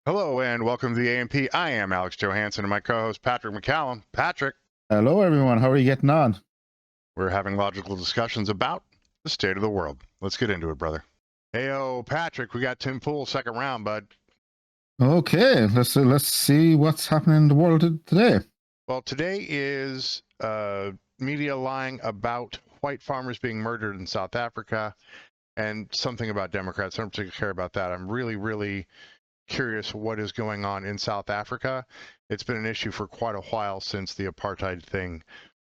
Hello and welcome to the A&P. I am Alex Johansson and my co-host Patrick McCallum. Patrick, Hello, everyone. How are you getting on? we're having logical discussions about the state of the world. Let's get into it, brother. Heyo, Patrick, we got Tim Pool second round, bud. Okay, let's see what's happening in the world today. Well, today is media lying about white farmers being murdered in South Africa and something about Democrats. I don't particularly care about that. I'm really curious what is going on in South Africa. It's been an issue for quite a while since the apartheid thing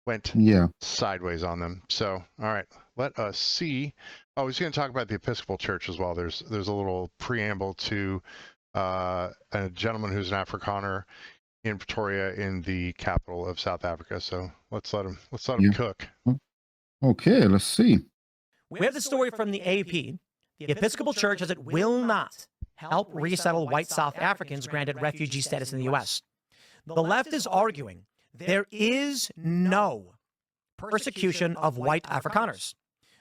went sideways on them. So, all right, let us see. Oh, I was going to talk about the Episcopal Church as well. There's a little preamble to a gentleman who's an Afrikaner in Pretoria, in the capital of South Africa. So let's let him cook. Okay, let's see. We have the story from the AP. The Episcopal Church says it will not help resettle white South Africans granted refugee status in the U.S. The left is arguing there is no persecution of white Afrikaners.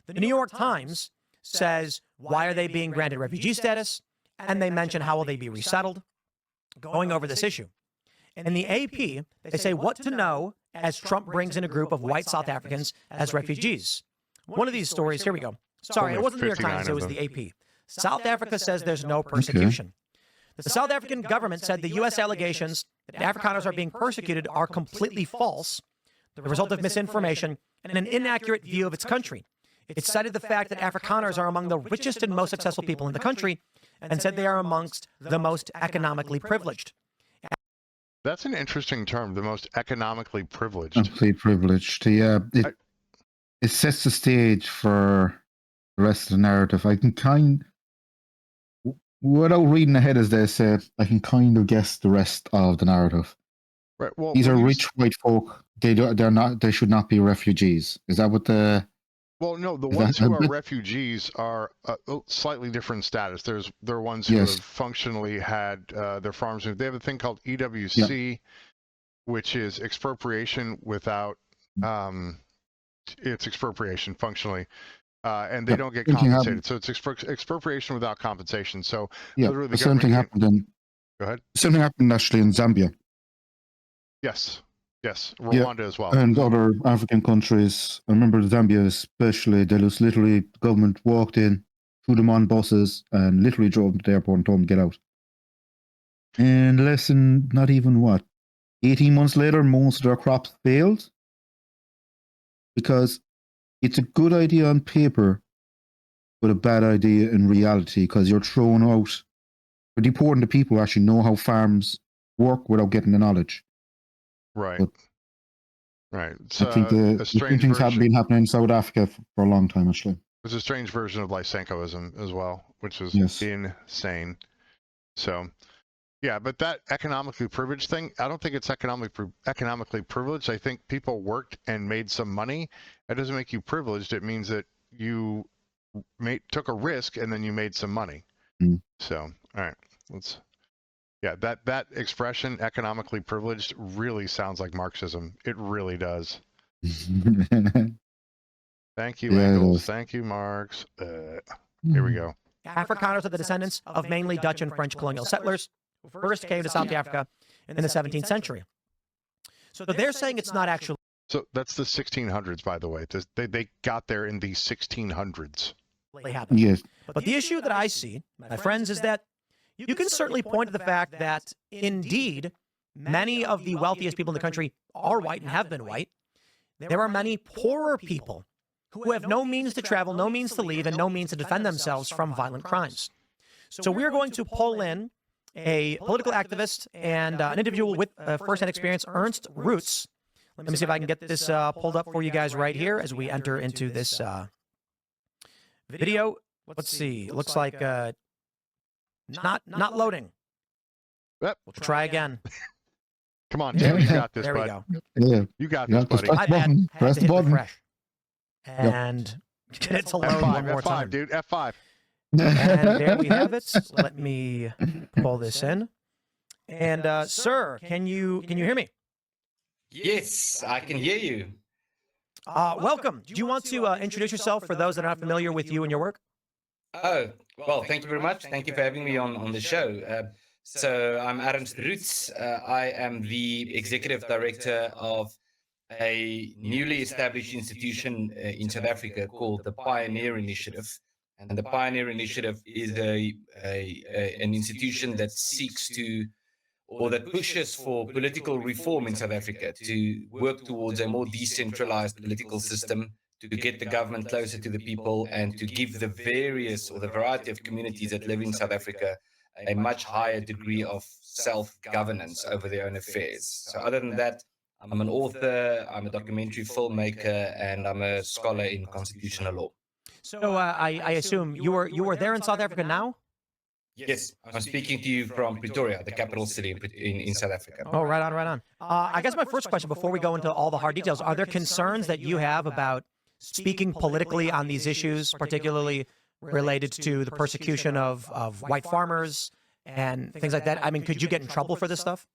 The New York Times says, why are they being granted refugee status? And they mention how will they be resettled, going over this issue. In the AP, they say what to know as Trump brings in a group of white South Africans as refugees. One of these stories, here we go. Sorry, it wasn't the New York Times, it was the AP. South Africa says there's no persecution. The South African government said the U.S. allegations that Afrikaners are being persecuted are completely false, the result of misinformation and an inaccurate view of its country. It cited the fact that Afrikaners are among the richest and most successful people in the country and said they are amongst the most economically privileged. That's an interesting term, the most economically privileged. Economically privileged, yeah. It sets the stage for the rest of the narrative. I can without reading ahead, as they say, I can kind of guess the rest of the narrative. Right. Well, these are rich white folk. They should not be refugees. Is that what the? Well, no, the ones who are refugees are a slightly different status. There are ones who have functionally had their farms moved. They have a thing called EWC, which is expropriation without, it's expropriation functionally, and they don't get compensated. So it's expropriation without compensation. So literally the same thing happened in. Go ahead. Something happened actually in Zambia. Yes. Rwanda as well. And other African countries. I remember Zambia especially, they just literally, government walked in, threw them on buses, and literally drove them to the airport and told them to get out. And less than, not even 18 months later, most of their crops failed. Because it's a good idea on paper, but a bad idea in reality, because you're throwing out, you're deporting the people who actually know how farms work without getting the knowledge. Right. But right. I think the things have been happening in South Africa for a long time, actually. It's a strange version of Lysenkoism as well, which is insane. So, yeah, but that economically privileged thing, I don't think it's economically privileged. I think people worked and made some money. That doesn't make you privileged. It means that you took a risk and then you made some money. So, all right, let's. Yeah, that expression, economically privileged, really sounds like Marxism. It really does. Thank you, Engels. Thank you, Marx. Here we go. Afrikaners are the descendants of mainly Dutch and French colonial settlers who first came to South Africa in the 17th century. So they're saying it's not actually. So that's the 1600s, by the way. They got there in the 1600s. Happened. Yes. But the issue that I see, my friends, is that you can certainly point to the fact that, indeed, many of the wealthiest people in the country are white and have been white. There are many poorer people who have no means to travel, no means to leave, and no means to defend themselves from violent crimes. So we're going to pull in a political activist and an individual with first-hand experience, Ernst Roets. Let me see if I can get this pulled up for you guys right here as we enter into this video. Let's see. It looks like not loading. We'll try again. Come on, Tim, you got this, there bud. We go. Yeah. You got this, buddy. Press the button. Refresh. And get it to load F5, one more F5, time. dude, F5. And there we have it. Let me pull this in. And sir, can you hear me? Yes, I can hear you. Welcome. Do you want to introduce yourself for those that are not familiar with you and your work? Oh, well, thank you very much. Thank you for having me on the show. So I'm Ernst Roets. I am the executive director of a newly established institution in South Africa called the Pioneer Initiative. And the Pioneer Initiative is an institution that seeks to, or that pushes for political reform in South Africa to work towards a more decentralized political system, to get the government closer to the people, and to give the various or the variety of communities that live in South Africa a much higher degree of self-governance over their own affairs. So other than that, I'm an author, I'm a documentary filmmaker, and I'm a scholar in constitutional law. So I assume you were there in South Africa now? Yes, I'm speaking to you from Pretoria, the capital city in South Africa. Oh, right on, right on. I guess my first question, before we go into all the hard details, are there concerns that you have about speaking politically on these issues, particularly related to the persecution of white farmers and things like that? I mean, could you get in trouble for this stuff?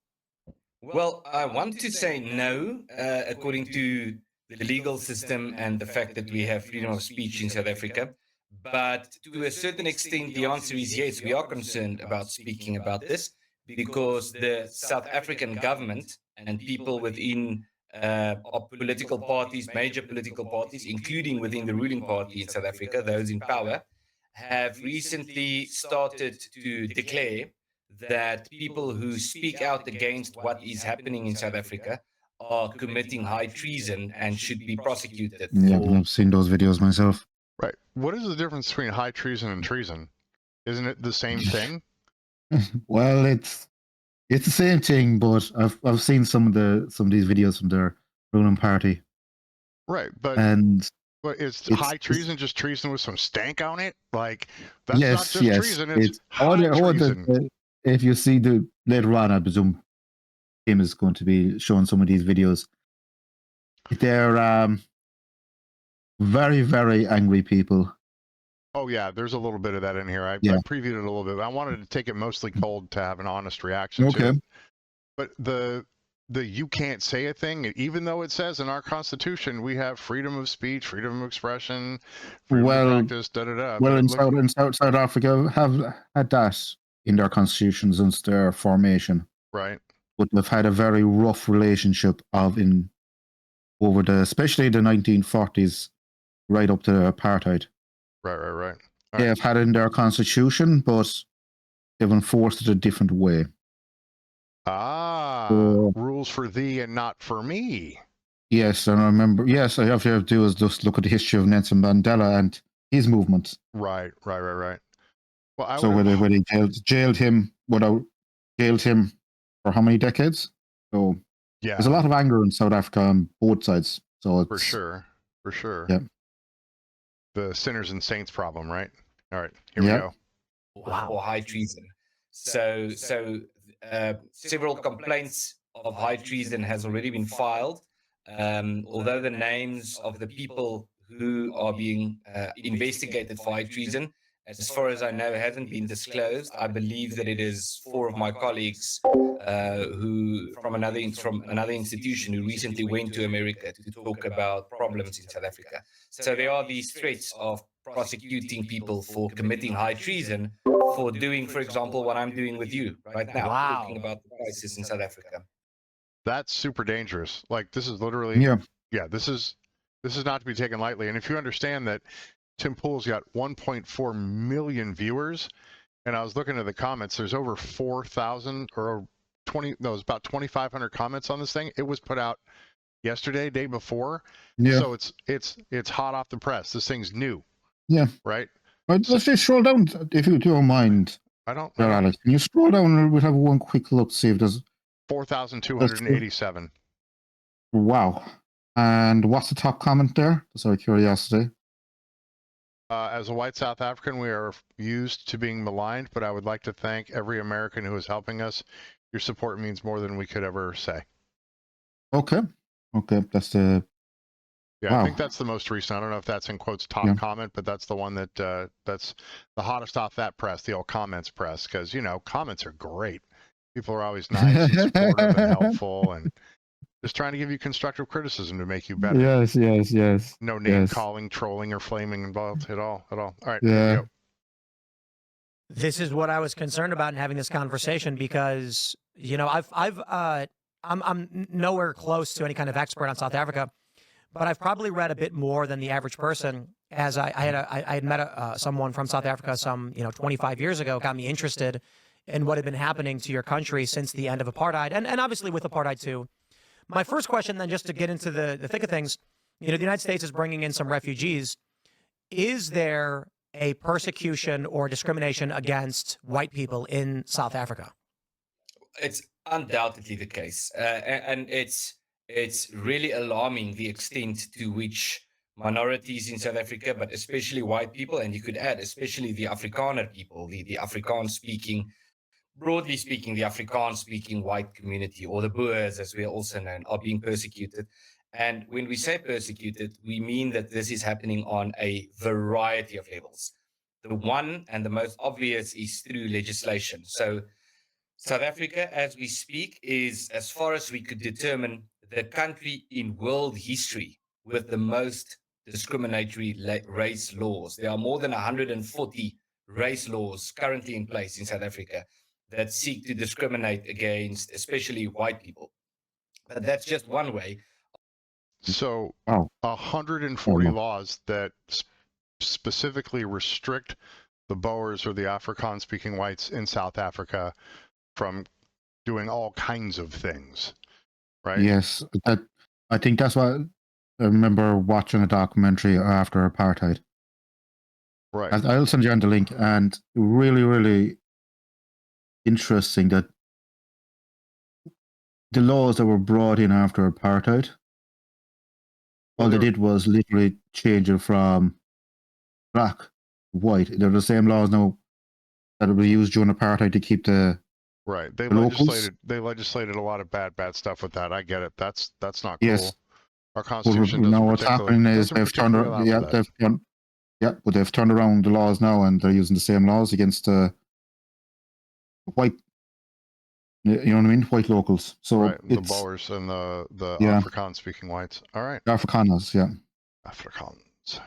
Well, I want to say no, according to the legal system and the fact that we have freedom of speech in South Africa. But to a certain extent, the answer is yes, we are concerned about speaking about this because the South African government and people within political parties, major political parties, including within the ruling party in South Africa, those in power, have recently started to declare that people who speak out against what is happening in South Africa are committing high treason and should be prosecuted. Yeah, I've seen those videos myself. Right. What is the difference between high treason and treason? Isn't it the same thing? Well, it's the same thing, but I've seen some of these videos from their ruling party, Right, but it's high treason just treason with some stank on it? Like, that's not just treason, it's high treason. If you see later on, I presume Kim is going to be showing some of these videos. They're very, very angry people. Oh yeah, there's a little bit of that in here. I previewed it a little bit. I wanted to take it mostly cold to have an honest reaction to it. But the you can't say a thing, even though it says in our Constitution we have freedom of speech, freedom of expression, freedom of practice, da-da-da. Well, in South Africa have had that in their constitution since their formation. Right. But they've had a very rough relationship especially the 1940s, right up to apartheid. Right. They have had it in their constitution, but they've enforced it a different way. Rules for thee and not for me. Yes, and I remember. Yes, all you have to do is just look at the history of Nelson Mandela and his movement. Right. Well, when they jailed him for how many decades? So yeah, there's a lot of anger in South Africa on both sides. So it's, for sure. Yeah. The sinners and saints problem, right? All right, here we go. Wow. Or high treason. So several complaints of high treason has already been filed. Although the names of the people who are being investigated for high treason, as far as I know, hasn't been disclosed. I believe that it is 4 of my colleagues who from another institution who recently went to America to talk about problems in South Africa. So there are these threats of prosecuting people for committing high treason for doing, for example, what I'm doing with you right now, talking about the crisis in South Africa. That's super dangerous. Like, this is literally, this is not to be taken lightly. And if you understand that Tim Pool's got 1.4 million viewers, and I was looking at the comments, there's over 4,000 or it's about 2,500 comments on this thing. It was put out yesterday, day before. Yeah. So it's hot off the press. This thing's new. Yeah. Right? Let's just scroll down, if you don't mind. I don't. Alex, can you scroll down and we'll have one quick look, see if there's 4,287. Wow. And what's the top comment there? Just out of curiosity. As a white South African, we are used to being maligned, but I would like to thank every American who is helping us. Your support means more than we could ever say. Okay. That's the... Yeah, wow. I think that's the most recent. I don't know if that's in quotes top comment, but that's the one that that's the hottest off that press, the old comments press, because, comments are great. People are always nice and supportive and helpful and just trying to give you constructive criticism to make you better. Yes. No name calling, trolling, or flaming involved at all. All right, yeah. here we go. This is what I was concerned about in having this conversation because, you know, I'm nowhere close to any kind of expert on South Africa, but I've probably read a bit more than the average person. As I had met someone from South Africa some 25 years ago, got me interested in what had been happening to your country since the end of apartheid, and obviously with apartheid too. My first question, then, just to get into the thick of things, the United States is bringing in some refugees. Is there a persecution or discrimination against white people in South Africa? It's undoubtedly the case, and it's really alarming the extent to which minorities in South Africa, but especially white people, and you could add especially the Afrikaner people, the Afrikaans-speaking, broadly speaking, the Afrikaans-speaking white community, or the Boers, as we are also known, are being persecuted. And when we say persecuted, we mean that this is happening on a variety of levels. The one and the most obvious is through legislation. So South Africa, as we speak, is, as far as we could determine, the country in world history with the most discriminatory race laws. There are more than 140 race laws currently in place in South Africa that seek to discriminate against especially white people. But that's just one way. So, Wow. 140 laws that specifically restrict the Boers or the Afrikaans-speaking whites in South Africa from doing all kinds of things, right? Yes, I think that's what I remember watching a documentary after apartheid. Right. I'll send you on the link, and really, really interesting that the laws that were brought in after apartheid, all they did was literally change it from black to white. They're the same laws now that were used during apartheid to keep the Right. They locals. legislated a lot of bad stuff with that. I get it. That's not cool. Yes. Our But Constitution now doesn't what's happening is they've turned around. Yeah, but they've turned around the laws now, and they're using the same laws against white. You know what I mean? White locals. So right, the it's Boers and the Yeah. Afrikaans-speaking whites. All right. Afrikaners, yeah. Afrikaans.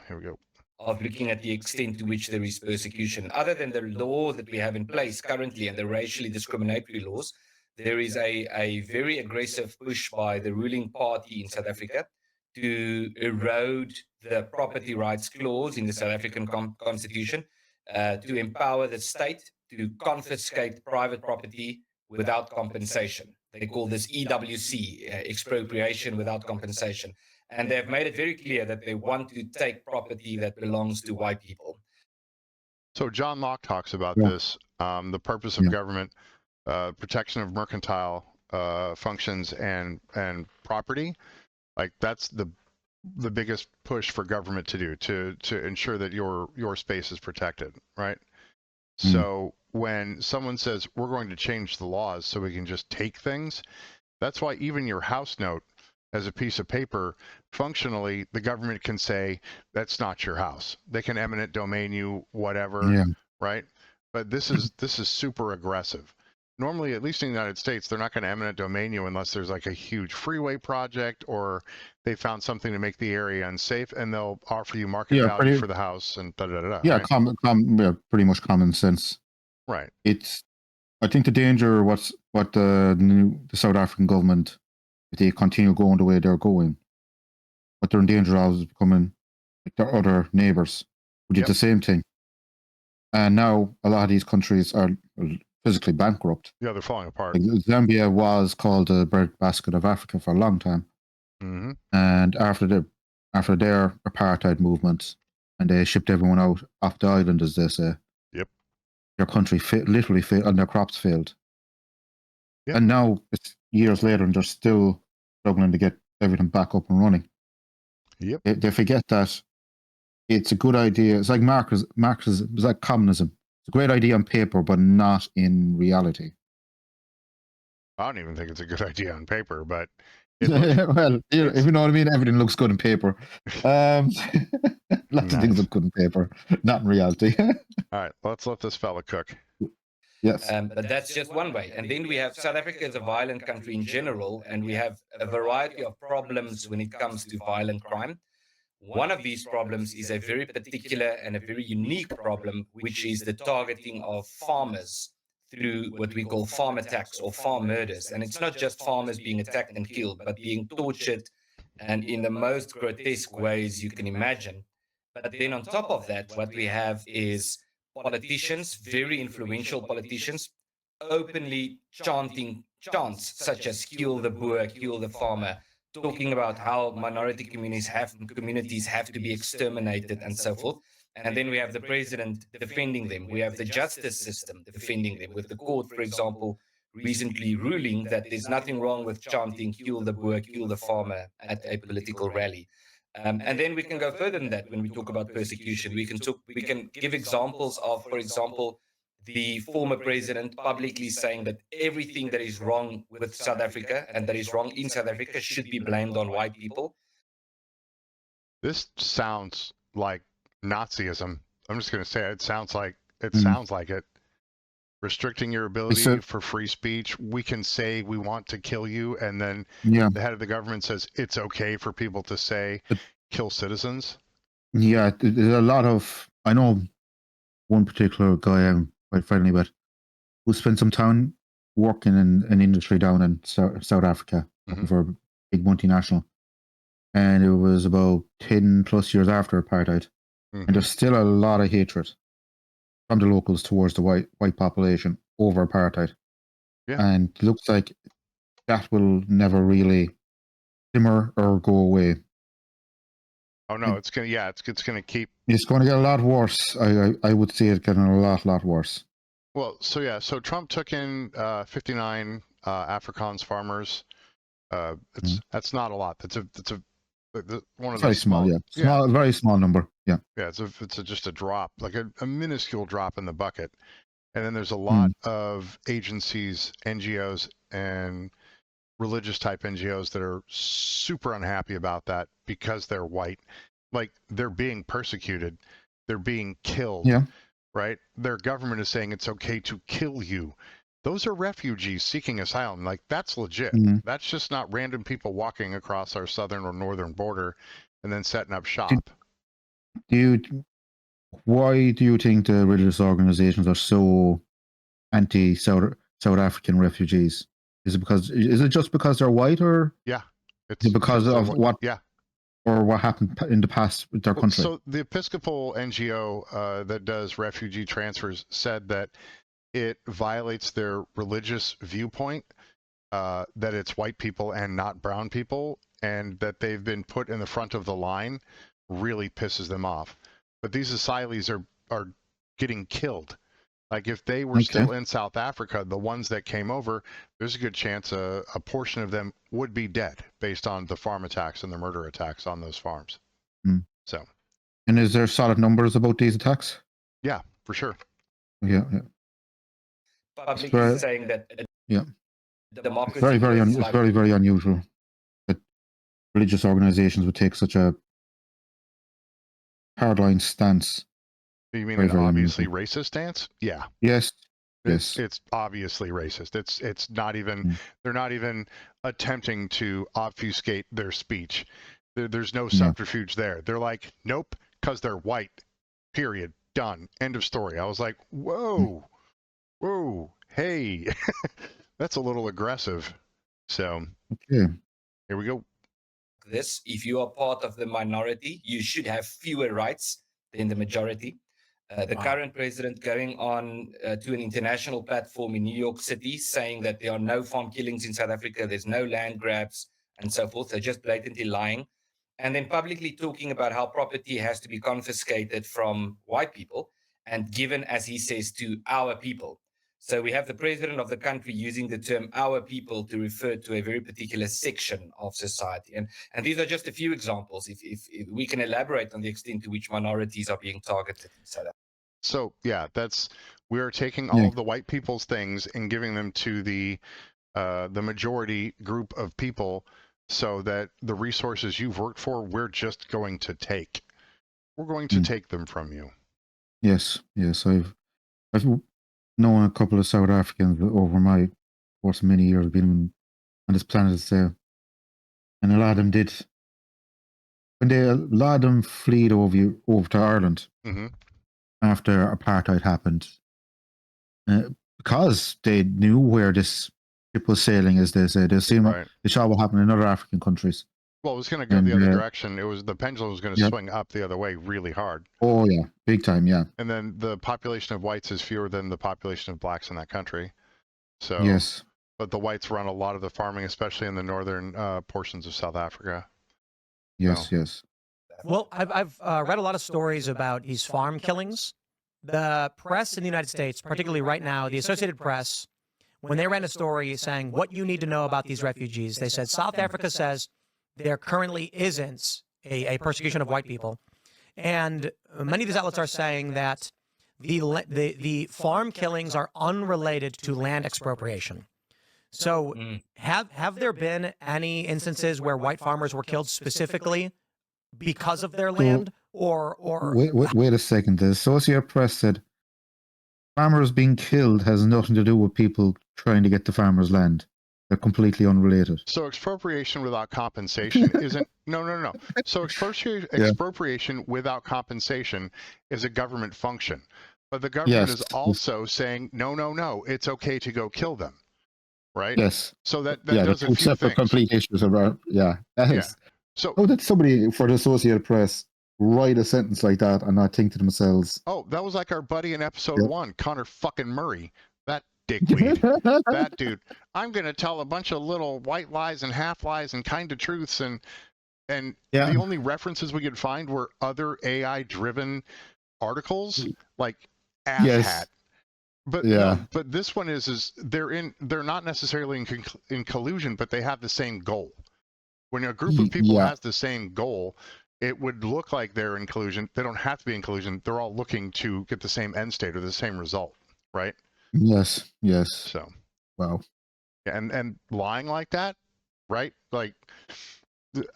Here we go. Of looking at the extent to which there is persecution. Other than the law that we have in place currently and the racially discriminatory laws, there is a very aggressive push by the ruling party in South Africa to erode the property rights clause in the South African Constitution, to empower the state to confiscate private property without compensation. They call this EWC, expropriation without compensation. And they've made it very clear that they want to take property that belongs to white people. So John Locke talks about Yeah. this, the purpose of Yeah. government, protection of mercantile functions and property. Like that's the biggest push for government to do to ensure that your space is protected, right? So when someone says we're going to change the laws so we can just take things, that's why even your house note as a piece of paper, functionally, the government can say that's not your house. They can eminent domain you, whatever, Yeah. right? But this is super aggressive. Normally, at least in the United States, they're not going to eminent domain you unless there's like a huge freeway project or they found something to make the area unsafe, and they'll offer you market value for the house and da-da-da-da. Yeah, right? pretty much common sense. Right. I think the danger, what the South African government, if they continue going the way they're going, what they're in danger of is becoming like their other neighbors who did the same thing. And now a lot of these countries are physically bankrupt. Yeah, they're falling apart. Like Zambia was called the breadbasket of Africa for a long time. Mm-hmm. And after their apartheid movement, and they shipped everyone out off the island, as they say. Yep. Their country literally failed, and their crops failed. Yep. And now it's years later, and they're still struggling to get everything back up and running. Yep. They forget that it's a good idea. It's like Marxism. It's like communism. It's a great idea on paper, but not in reality. I don't even think it's a good idea on paper, but well, if you know what I mean, everything looks good on paper. Lots of things look good on paper, not in reality. All right, let's let this fella cook. Yes. But that's just one way. And then we have South Africa is a violent country in general, and we have a variety of problems when it comes to violent crime. One of these problems is a very particular and a very unique problem, which is the targeting of farmers through what we call farm attacks or farm murders. And it's not just farmers being attacked and killed, but being tortured and in the most grotesque ways you can imagine. But then on top of that, what we have is politicians, very influential politicians, openly chanting chants such as kill the Boer, kill the farmer, talking about how minority communities have to be exterminated and so forth. And then we have the president defending them. We have the justice system defending them, with the court, for example, recently ruling that there's nothing wrong with chanting kill the Boer, kill the farmer at a political rally. And then we can go further than that when we talk about persecution. We can give examples of, for example, the former president publicly saying that everything that is wrong with South Africa and that is wrong in South Africa should be blamed on white people. This sounds like Nazism. I'm just going to say it sounds like it. Restricting your ability for free speech. We can say we want to kill you, and then the head of the government says it's okay for people to say kill citizens. Yeah, there's a lot of, I know one particular guy I'm quite friendly with who spent some time working in an industry down in South Africa, working for a big multinational. And it was about 10 plus years after apartheid. And there's still a lot of hatred from the locals towards the white population over apartheid. Yeah. And it looks like that will never really simmer or go away. Oh no, it's gonna keep. It's going to get a lot worse. I would say it's getting a lot worse. Well, so Trump took in 59 Afrikaans farmers. That's not a lot. That's one of very the small, yeah. Very small number, yeah. Yeah, it's just a drop, like a minuscule drop in the bucket. And then there's a lot of agencies, NGOs, and religious type NGOs that are super unhappy about that because they're white. Like, they're being persecuted, they're being killed. Yeah. Right? Their government is saying it's okay to kill you. Those are refugees seeking asylum. Like, that's legit. That's just not random people walking across our southern or northern border and then setting up shop. Why do you think the religious organizations are so anti-South African refugees? Is it just because they're white, or it's because of what? Yeah. Or what happened in the past with their country? So the Episcopal NGO that does refugee transfers said that it violates their religious viewpoint, that it's white people and not brown people, and that they've been put in the front of the line really pisses them off. But these asylees are getting killed. Like, if they were still in South Africa, the ones that came over, there's a good chance a portion of them would be dead based on the farm attacks and the murder attacks on those farms. So. And is there solid numbers about these attacks? Yeah, for sure. Yeah. Publicly saying that democracy it's very unusual that religious organizations would take such a hardline stance. You mean an obviously racist stance? Yeah. Yes. It's obviously racist. It's not even they're not even attempting to obfuscate their speech. There's no subterfuge there. They're like, nope, because they're white. Period. Done. End of story. I was like, whoa, hey, that's a little aggressive. So here we go. If you are part of the minority, you should have fewer rights than the majority. The current president going on to an international platform in New York City saying that there are no farm killings in South Africa, there's no land grabs and so forth. They're just blatantly lying. And then publicly talking about how property has to be confiscated from white people and given, as he says, to our people. So we have the president of the country using the term our people to refer to a very particular section of society. And these are just a few examples. If we can elaborate on the extent to which minorities are being targeted in South Africa. So yeah, we are taking all of the white people's things and giving them to the majority group of people, so that the resources you've worked for, we're just going to take. We're going to take them from you. Yes. I've known a couple of South Africans over my course of many years being on this planet, and a lot of them did when a lot of them fled over to Ireland Hmm. after apartheid happened, because they knew where this ship was sailing, as they say. They saw what happened in other African countries. Well, it was going to go the other direction. The pendulum was going to swing up the other way really hard. Oh yeah, big time, yeah. And then the population of whites is fewer than the population of blacks in that country. So Yes. But the whites run a lot of the farming, especially in the northern portions of South Africa. Yes, So. yes. Well, I've read a lot of stories about these farm killings. The press in the United States, particularly right now, the Associated Press, when they ran a story saying what you need to know about these refugees, they said South Africa says there currently isn't a persecution of white people. And many of these outlets are saying that the farm killings are unrelated to land expropriation. So have there been any instances where white farmers were killed specifically because of their land, or wait a second. The Associated Press said farmers being killed has nothing to do with people trying to get the farmers' land. They're completely unrelated. So expropriation without compensation isn't no. So expropriation without compensation is a government function, but the government is also saying no. It's okay to go kill them, right? Yes. So that does a few separate, things. Complete issues about that is. So how did somebody for the Associated Press write a sentence like that and not think to themselves? Oh, that was like our buddy in episode 1, Connor fucking Murray. That dickweed. That dude. I'm gonna tell a bunch of little white lies and half lies and kind of truths, and the only references we could find were other AI driven articles like asshat. But but this one is they're not necessarily in collusion, but they have the same goal. When a group of people has the same goal, it would look like they're in collusion. They don't have to be in collusion. They're all looking to get the same end state or the same result, right? Yes. So, wow. And lying like that, right? Like,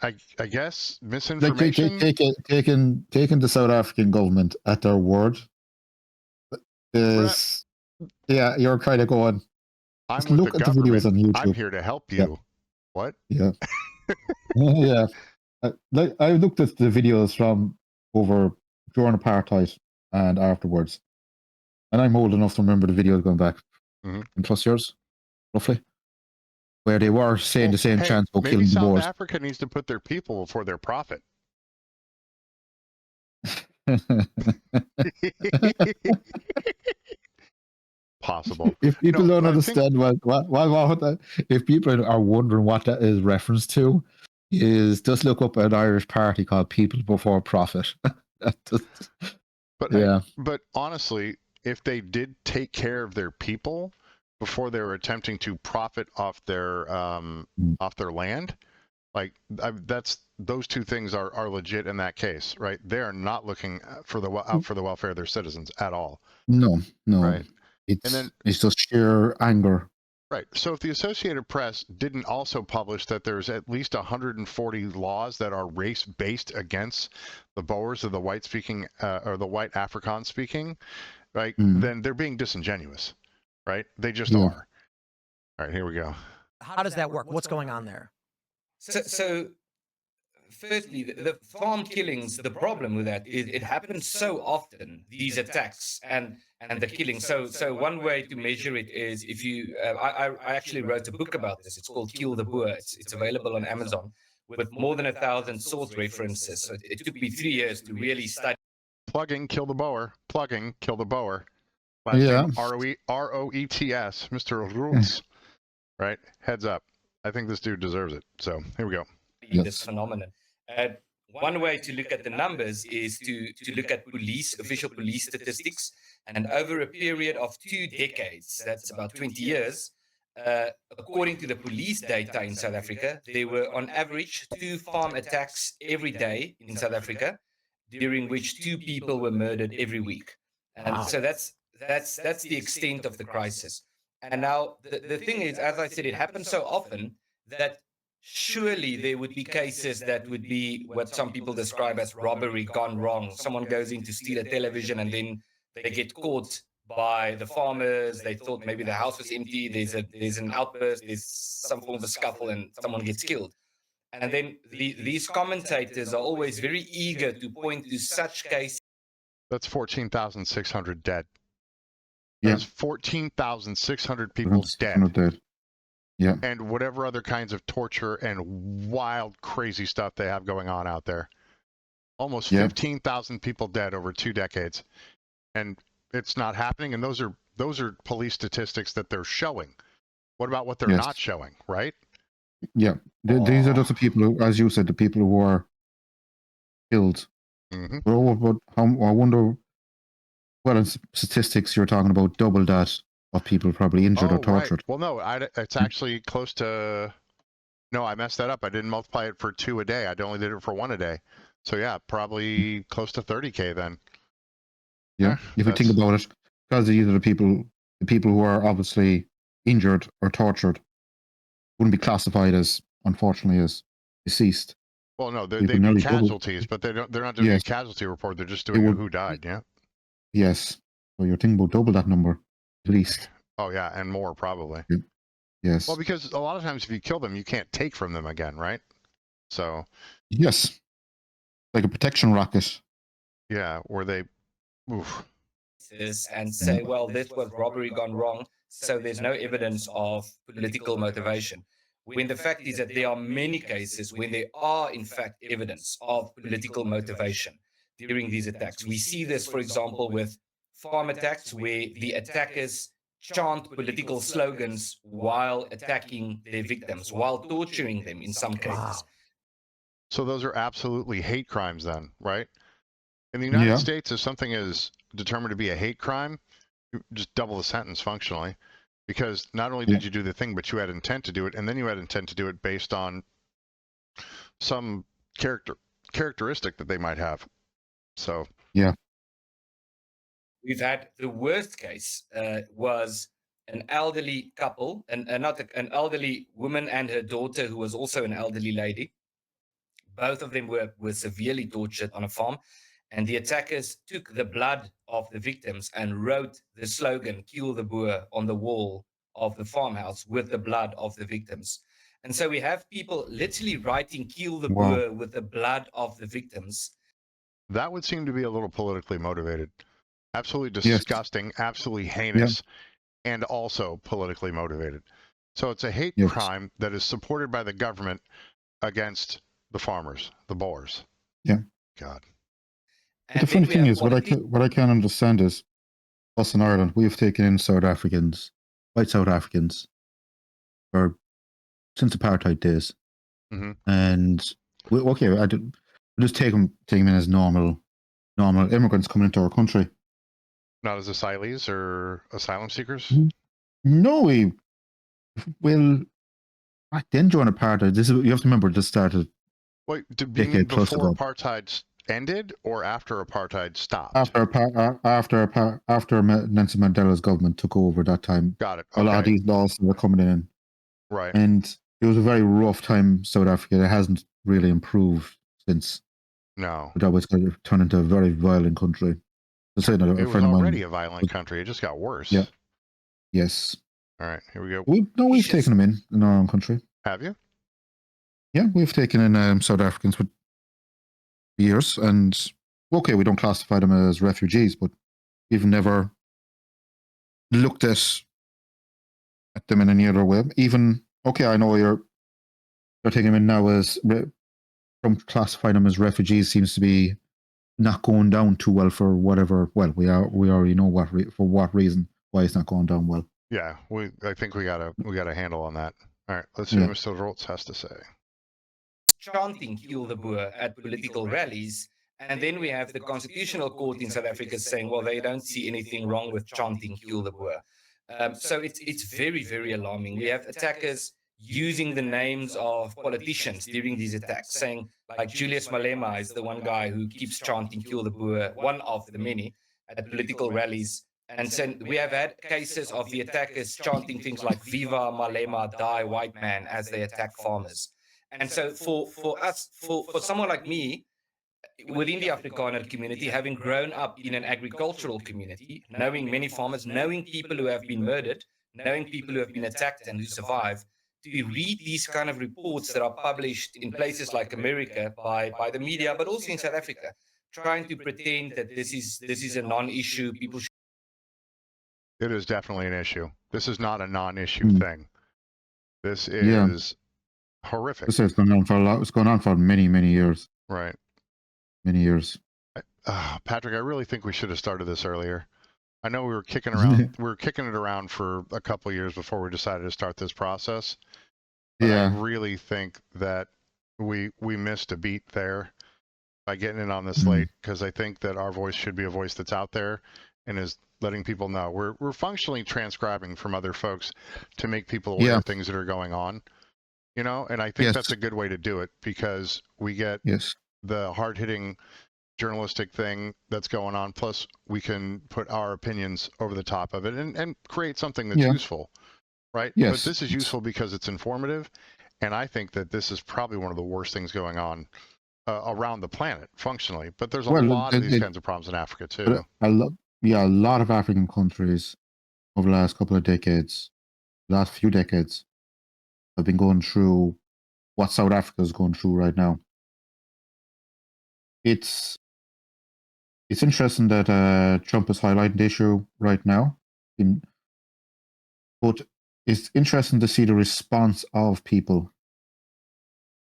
I guess misinformation. Taking the South African government at their word is, you're kind of going. I'm look with at the videos on YouTube. I'm here to help you. What? Yeah. Yeah. I looked at the videos from over during apartheid and afterwards, and I'm old enough to remember the videos going back 10+ years, roughly, where they were saying the same chance about killing the Boers. Maybe South Africa needs to put their people before their profit. Possible. If people don't understand if people are wondering what that is reference to, is just look up an Irish party called People Before Profit. But honestly, if they did take care of their people before they were attempting to profit off their land, like those two things are legit in that case, right? They are not looking for the welfare of their citizens at all. No. Right. It's just sheer anger. Right. So if the Associated Press didn't also publish that there's at least 140 laws that are race-based against the Boers or the white-speaking or the white Afrikaans-speaking, right, then they're being disingenuous, right? They just are. All right, here we go. How does that work? What's going on there? So firstly, the farm killings, the problem with that is it happens so often, these attacks and the killing. So one way to measure it is if you, I actually wrote a book about this. It's called Kill the Boers. It's available on Amazon with more than 1,000 source references. So it took me 3 years to really study. Plugging Kill the Boer. Plugging Kill the Boer. Last name Roets, Mr. Roets. Right? Heads up. I think this dude deserves it. So here we go. This phenomenon. One way to look at the numbers is to look at official police statistics, and over a period of 2 decades, that's about 20 years, according to the police data in South Africa, there were on average 2 farm attacks every day in South Africa, during which 2 people were murdered every week. And so that's the extent of the crisis. And now the thing is, as I said, it happens so often that surely there would be cases that would be what some people describe as robbery gone wrong. Someone goes in to steal a television and then they get caught by the farmers. They thought maybe the house was empty. There's an outburst. There's some form of a scuffle and someone gets killed. And then these commentators are always very eager to point to such cases. That's 14,600 dead. Yeah. That's 14,600 people dead. 600 dead. Yeah. And whatever other kinds of torture and wild, crazy stuff they have going on out there. Almost 15,000 people dead over 2 decades. And it's not happening. And those are police statistics that they're showing. What about what they're not showing, right? Yeah. These are just the people who, as you said, the people who are killed. Mm-hmm. But I wonder what statistics you're talking about, double that of people probably injured or tortured. Right. Well, no, it's actually close to. No, I messed that up. I didn't multiply it for 2 a day. I only did it for 1 a day. So yeah, probably close to 30K then. Yeah, if you think about it, because these are the people who are obviously injured or tortured wouldn't be classified as, unfortunately, as deceased. Well, no, they'd be casualties, but they're not doing a casualty report. They're just doing who died. Yeah. Yes. So you're thinking about double that number, at least. Oh yeah, and more probably. Yeah. Yes. Well, because a lot of times if you kill them, you can't take from them again, right? So. Yes. Like a protection racket. Yeah, where they. Oof. And say, well, this was robbery gone wrong, so there's no evidence of political motivation. When the fact is that there are many cases when there are, in fact, evidence of political motivation during these attacks. We see this, for example, with farm attacks, where the attackers chant political slogans while attacking their victims, while torturing them in some cases. Wow. So those are absolutely hate crimes then, right? In the United States, if something is determined to be a hate crime, you just double the sentence functionally, because not only did you do the thing, but you had intent to do it, and then you had intent to do it based on some characteristic that they might have. So we've had the worst case was an elderly couple, an elderly woman and her daughter, who was also an elderly lady. Both of them were severely tortured on a farm. And the attackers took the blood of the victims and wrote the slogan, "Kill the Boer," on the wall of the farmhouse with the blood of the victims. And so we have people literally writing "Kill the Boer" with the blood of the victims. That would seem to be a little politically motivated. Absolutely disgusting, absolutely heinous, and also politically motivated. So it's a hate crime that is supported by the government against the farmers, the Boers. Yeah. God. But the funny thing is, what I can't understand is, us in Ireland, we've taken in South Africans, white South Africans, since apartheid days, and we just take them in as normal immigrants coming into our country. Not as asylees or asylum seekers. No, back then during apartheid, you have to remember this started. Wait, before apartheid ended or after apartheid stopped? After Nelson Mandela's government took over that time. Got it. Okay. A lot of these laws were coming in. Right. And it was a very rough time, South Africa. It hasn't really improved since. No. But that was going to turn into a very violent country. It was already a violent country. It just got worse. Yeah. Yes. All right, here we go. We've taken them in our own country. Have you? Yeah, we've taken in South Africans for years, and we don't classify them as refugees, but we've never looked at them in any other way. Even I know you're taking them in now as from classifying them as refugees seems to be not going down too well for whatever. Well, we already know for what reason why it's not going down well. Yeah, I think we got a handle on that. All right, let's see what Mr. Roets has to say. Chanting "Kill the Boer" at political rallies, and then we have the Constitutional Court in South Africa saying, well, they don't see anything wrong with chanting "Kill the Boer." So it's very, very alarming. We have attackers using the names of politicians during these attacks, saying, like Julius Malema is the one guy who keeps chanting "Kill the Boer," one of the many at political rallies. And so we have had cases of the attackers chanting things like "Viva Malema, die white man" as they attack farmers. And so for someone like me, within the Afrikaner community, having grown up in an agricultural community, knowing many farmers, knowing people who have been murdered, knowing people who have been attacked and who survive, to read these kind of reports that are published in places like America by the media, but also in South Africa, trying to pretend that this is a non-issue. People should. It is definitely an issue. This is not a non-issue thing. This is horrific. This has gone on for a lot. It's gone on for many, many years. Right. Many years. Patrick, I really think we should have started this earlier. I know we were kicking around. We were kicking it around for a couple of years before we decided to start this process. But I really think that we missed a beat there by getting it on this late, because I think that our voice should be a voice that's out there and is letting people know. We're functionally transcribing from other folks to make people aware of things that are going on, you know, and I think that's a good way to do it, because we get the hard-hitting journalistic thing that's going on, plus we can put our opinions over the top of it and create something that's useful, right? But this is useful because it's informative, and I think that this is probably one of the worst things going on around the planet functionally. But there's a lot of these kinds of problems in Africa too. A lot of African countries over the last couple of decades, last few decades, have been going through what South Africa is going through right now. It's interesting that Trump is highlighting the issue right now, but it's interesting to see the response of people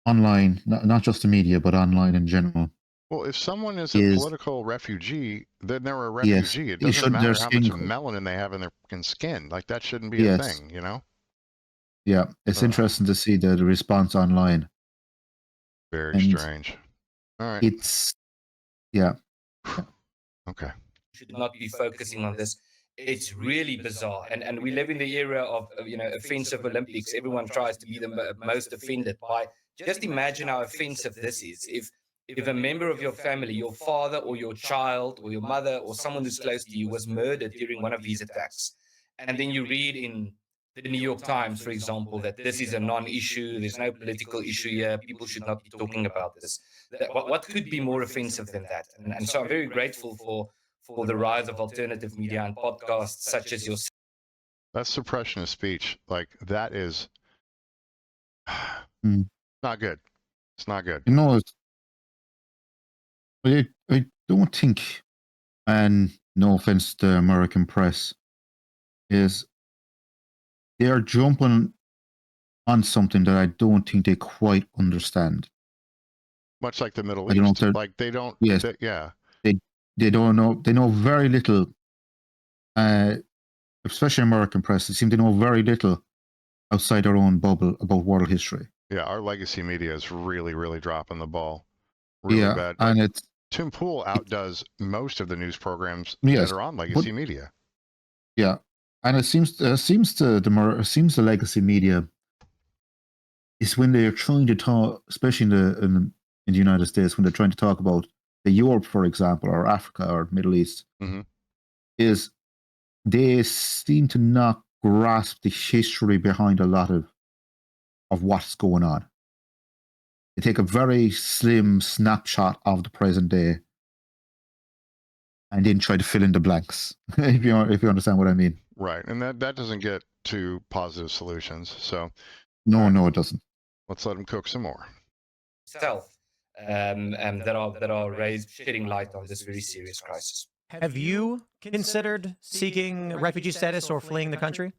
online, not just the media, but online in general. Well, if someone is a political refugee, then they're a refugee. It doesn't matter how much melanin they have in their skin. Like, that shouldn't be a thing, you know? Yeah, it's interesting to see the response online. Very strange. All right. It's, Okay. Should not be focusing on this. It's really bizarre. And we live in the era of, offensive Olympics. Everyone tries to be the most offended by. Just imagine how offensive this is. If a member of your family, your father or your child or your mother or someone who's close to you was murdered during one of these attacks, and then you read in the New York Times, for example, that this is a non-issue, there's no political issue here, people should not be talking about this. What could be more offensive than that? And so I'm very grateful for the rise of alternative media and podcasts such as yours. That's suppression of speech. Like, that is not good. It's not good. You know, I don't think, and no offense to the American press, is they are jumping on something that I don't think they quite understand. Much like the Middle East. Like, they don't. Yes. They don't know. They know very little. Especially American press, they seem to know very little outside their own bubble about world history. Yeah, our legacy media is really, really dropping the ball. Really bad. And Tim Pool outdoes most of the news programs that are on legacy media. Yeah, and it seems the legacy media is when they're trying to talk, especially in the United States, when they're trying to talk about the Europe, for example, or Africa or Middle East, is they seem to not grasp the history behind a lot of what's going on. They take a very slim snapshot of the present day and then try to fill in the blanks, if you understand what I mean. Right, and that doesn't get to positive solutions. So no, it doesn't. Let's let them cook some more. That are shedding light on this very serious crisis. Have you considered seeking refugee status or fleeing the country?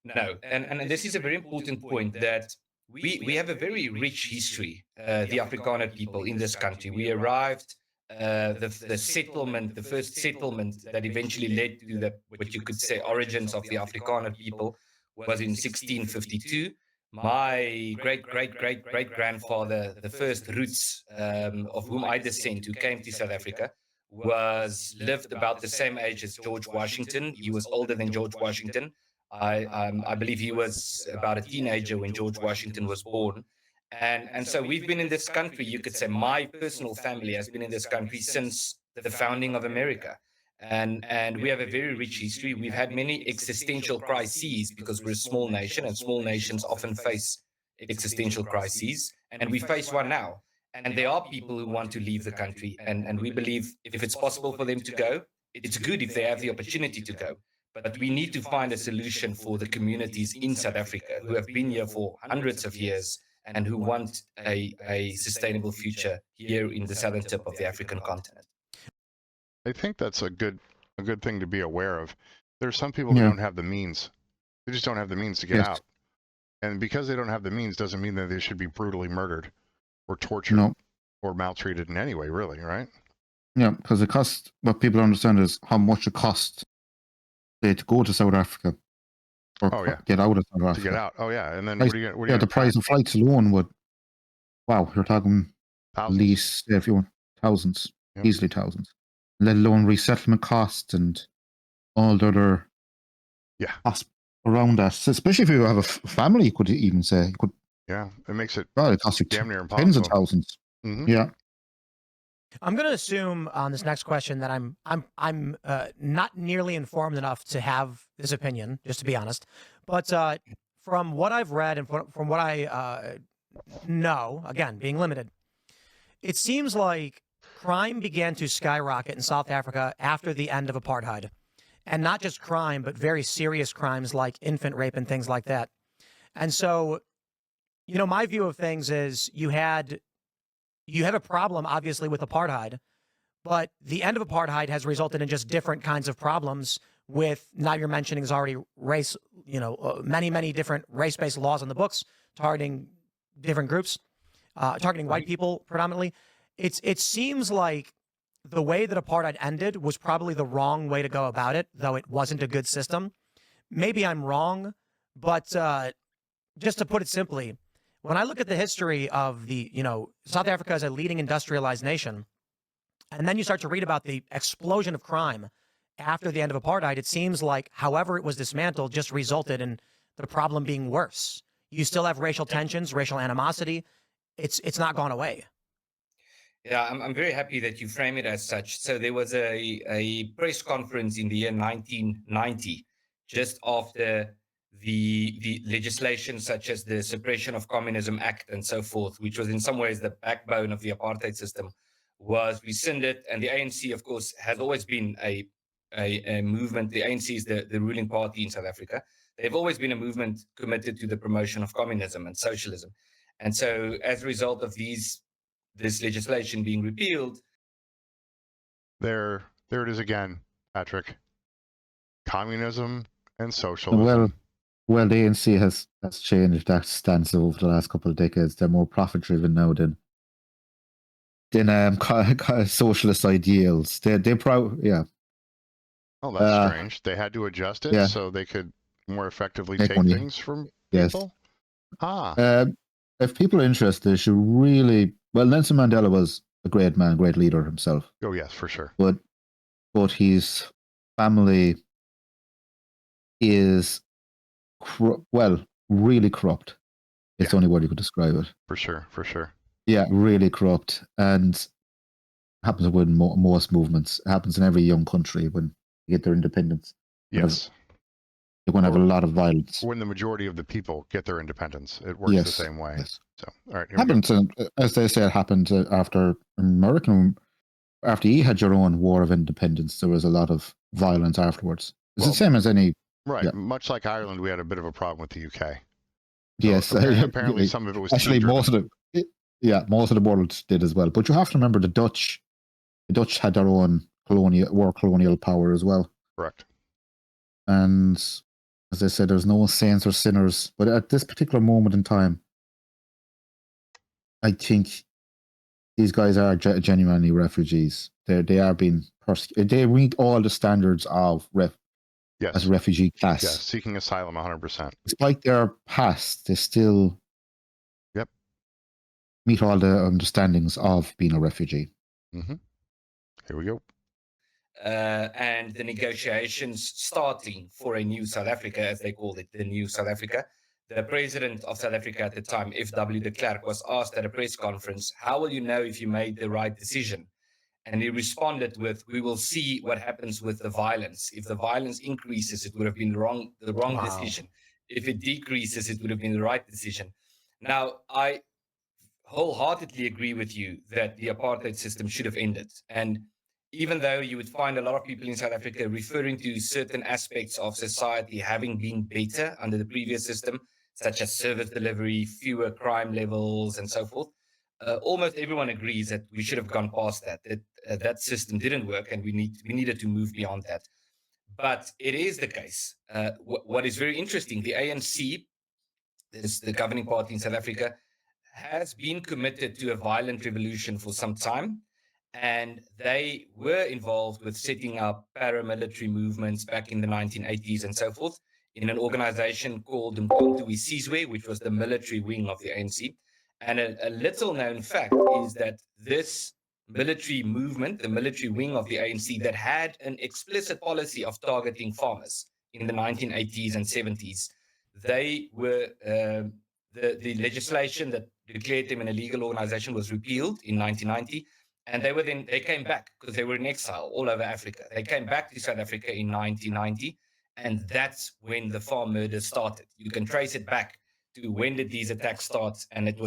No, and this is a very important point, that we have a very rich history, the Afrikaner people in this country. We arrived, the settlement, the first settlement that eventually led to what you could say origins of the Afrikaner people was in 1652. My great-great-great-great-grandfather, the first Roets, of whom I descend, who came to South Africa, lived about the same age as George Washington. He was older than George Washington. I believe he was about a teenager when George Washington was born. And so we've been in this country, you could say my personal family has been in this country since the founding of America. And we have a very rich history. We've had many existential crises because we're a small nation, and small nations often face existential crises. And we face one now. And there are people who want to leave the country. And we believe if it's possible for them to go, it's good if they have the opportunity to go. But we need to find a solution for the communities in South Africa who have been here for hundreds of years and who want a sustainable future here in the southern tip of the African continent. I think that's a good thing to be aware of. There's some people that don't have the means. They just don't have the means to get out. And because they don't have the means doesn't mean that they should be brutally murdered or tortured or maltreated in any way, really, right? Yeah, because it costs, what people don't understand is how much it costs to go to South Africa or get out of South Africa. To get out. Oh, yeah. And then what are you the price of flights alone would, you're talking thousands. At least, if you want, thousands, easily thousands, let alone resettlement costs and all the other costs around that. Especially if you have a family, you could even say. It makes it, it costs you damn near impossible. tens of thousands. Mm-hmm. Yeah. I'm going to assume on this next question that I'm not nearly informed enough to have this opinion, just to be honest. But from what I've read and from what I know, again, being limited, it seems like crime began to skyrocket in South Africa after the end of apartheid. And not just crime, but very serious crimes like infant rape and things like that. And so, my view of things is you had a problem, obviously, with apartheid, but the end of apartheid has resulted in just different kinds of problems with, now you're mentioning, is already race, many, many different race-based laws on the books targeting different groups, targeting white people predominantly. It seems like the way that apartheid ended was probably the wrong way to go about it, though it wasn't a good system. Maybe I'm wrong, but just to put it simply, when I look at the history of South Africa as a leading industrialized nation, and then you start to read about the explosion of crime after the end of apartheid, it seems like however it was dismantled just resulted in the problem being worse. You still have racial tensions, racial animosity. It's not gone away. Yeah, I'm very happy that you frame it as such. So there was a press conference in the year 1990, just after the legislation such as the Suppression of Communism Act and so forth, which was in some ways the backbone of the apartheid system, was rescinded. And the ANC, of course, has always been a movement. The ANC is the ruling party in South Africa. They've always been a movement committed to the promotion of communism and socialism. And so as a result of this legislation being repealed. There it is again, Patrick. Communism and socialism. Well, the ANC has changed that stance over the last couple of decades. They're more profit-driven now than socialist ideals. Oh, that's strange. They had to adjust it so they could more effectively take things from people. If people are interested, they should really. Well, Nelson Mandela was a great man, great leader himself. Oh yes, for sure. But his family is really corrupt. It's the only word you could describe it. For sure. Yeah, really corrupt, and happens with most movements. It happens in every young country when they get their independence. Yes. You're going to have a lot of violence. When the majority of the people get their independence, it works the same way. Yes. So, all right. Happened, as they say, it happened after after you had your own war of independence, there was a lot of violence afterwards. It's the same as any. Right. Yeah. Much like Ireland, we had a bit of a problem with the UK. Yes. Apparently some of it was actually most of the world did as well. But you have to remember the Dutch had their own colonial power as well. Correct. And as I said, there's no saints or sinners. But at this particular moment in time, I think these guys are genuinely refugees. They are being persecuted. They meet all the standards of as a refugee class. Yes, seeking asylum 100%. Despite their past, they still meet all the understandings of being a refugee. Mm-hmm. Here we go. And the negotiations starting for a new South Africa, as they called it, the new South Africa. The president of South Africa at the time, F.W. de Klerk, was asked at a press conference, how will you know if you made the right decision? And he responded with, we will see what happens with the violence. If the violence increases, it would have been the wrong decision. If it decreases, it would have been the right decision. Now, I wholeheartedly agree with you that the apartheid system should have ended. And even though you would find a lot of people in South Africa referring to certain aspects of society having been better under the previous system, such as service delivery, fewer crime levels, and so forth, almost everyone agrees that we should have gone past that. That system didn't work, and we needed to move beyond that. But it is the case. What is very interesting, the ANC, is the governing party in South Africa, has been committed to a violent revolution for some time. And they were involved with setting up paramilitary movements back in the 1980s and so forth in an organization called Sizwe, which was the military wing of the ANC. And a little known fact is that this military movement, the military wing of the ANC, that had an explicit policy of targeting farmers in the 1980s and 70s, they were the legislation that declared them an illegal organization was repealed in 1990, and they came back because they were in exile all over Africa. They came back to South Africa in 1990, and that's when the farm murders started. You can trace it back to when did these attacks start, and it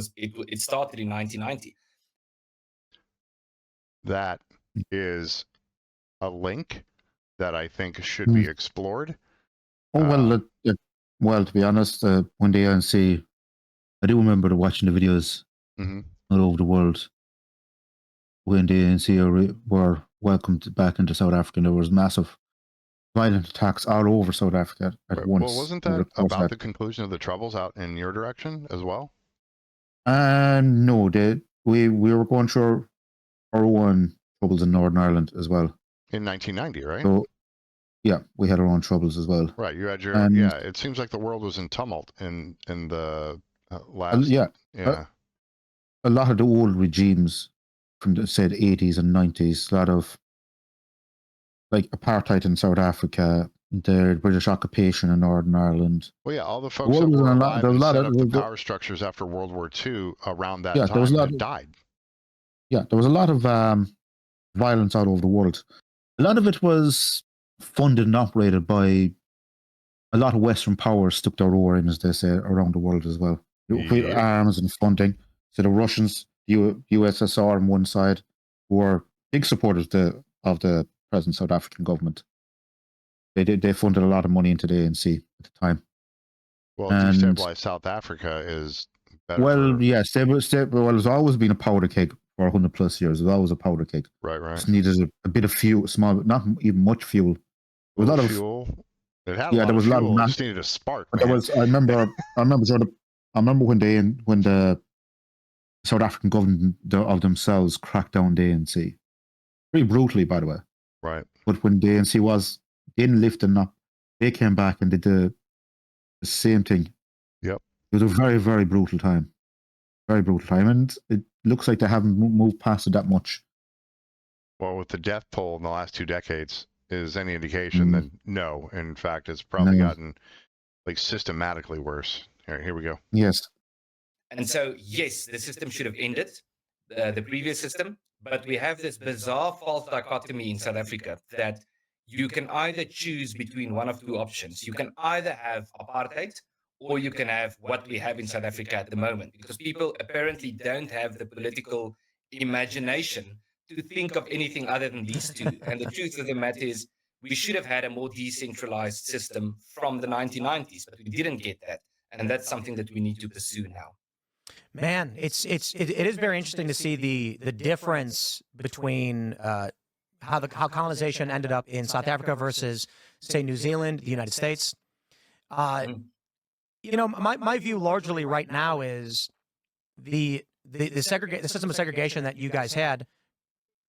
started in 1990. That is a link that I think should be explored. Oh, well, to be honest, when the ANC, I do remember watching the videos all over the world when the ANC were welcomed back into South Africa. There was massive violent attacks all over South Africa at once. Well, wasn't that about the conclusion of the Troubles out in your direction as well? No, we were going through our own troubles in Northern Ireland as well. In 1990, right? So, yeah, we had our own troubles as well. Right, you had your it seems like the world was in tumult in the last. A lot of the old regimes from the said 80s and 90s, a lot of like apartheid in South Africa, the British occupation in Northern Ireland. Well, yeah, all the folks that were alive and set up the power structures after World War II around that time that died. Yeah, there was a lot of violence all over the world. A lot of it was funded and operated by a lot of Western powers stuck their oar in, as they say, around the world as well. Arms and funding. So the Russians, USSR on one side, were big supporters of the present South African government. They funded a lot of money into the ANC at the time. Well, destabilize South Africa is better. Well, yes, it's always been a powder keg for 100+ years. It was always a powder keg. Right. Just needed a bit of fuel, small, not even much fuel. There was a lot of fuel. It had a lot of fuel. It just needed a spark. But there was. I remember when the South African government of themselves cracked down the ANC, pretty brutally, by the way. Right. But when the ANC didn't lift them up, they came back and did the same thing. Yep. It was a very, very brutal time. Very brutal time, and it looks like they haven't moved past it that much. Well, with the death toll in the last 2 decades is any indication, then no. In fact, it's probably gotten like systematically worse. Here we go. Yes. And so, yes, the system should have ended, the previous system, but we have this bizarre false dichotomy in South Africa that you can either choose between one of two options. You can either have apartheid, or you can have what we have in South Africa at the moment, because people apparently don't have the political imagination to think of anything other than these two. And the truth of the matter is, we should have had a more decentralized system from the 1990s, but we didn't get that. And that's something that we need to pursue now. Man, it is very interesting to see the difference between how colonization ended up in South Africa versus, say, New Zealand, the United States. You know, my view largely right now is the system of segregation that you guys had.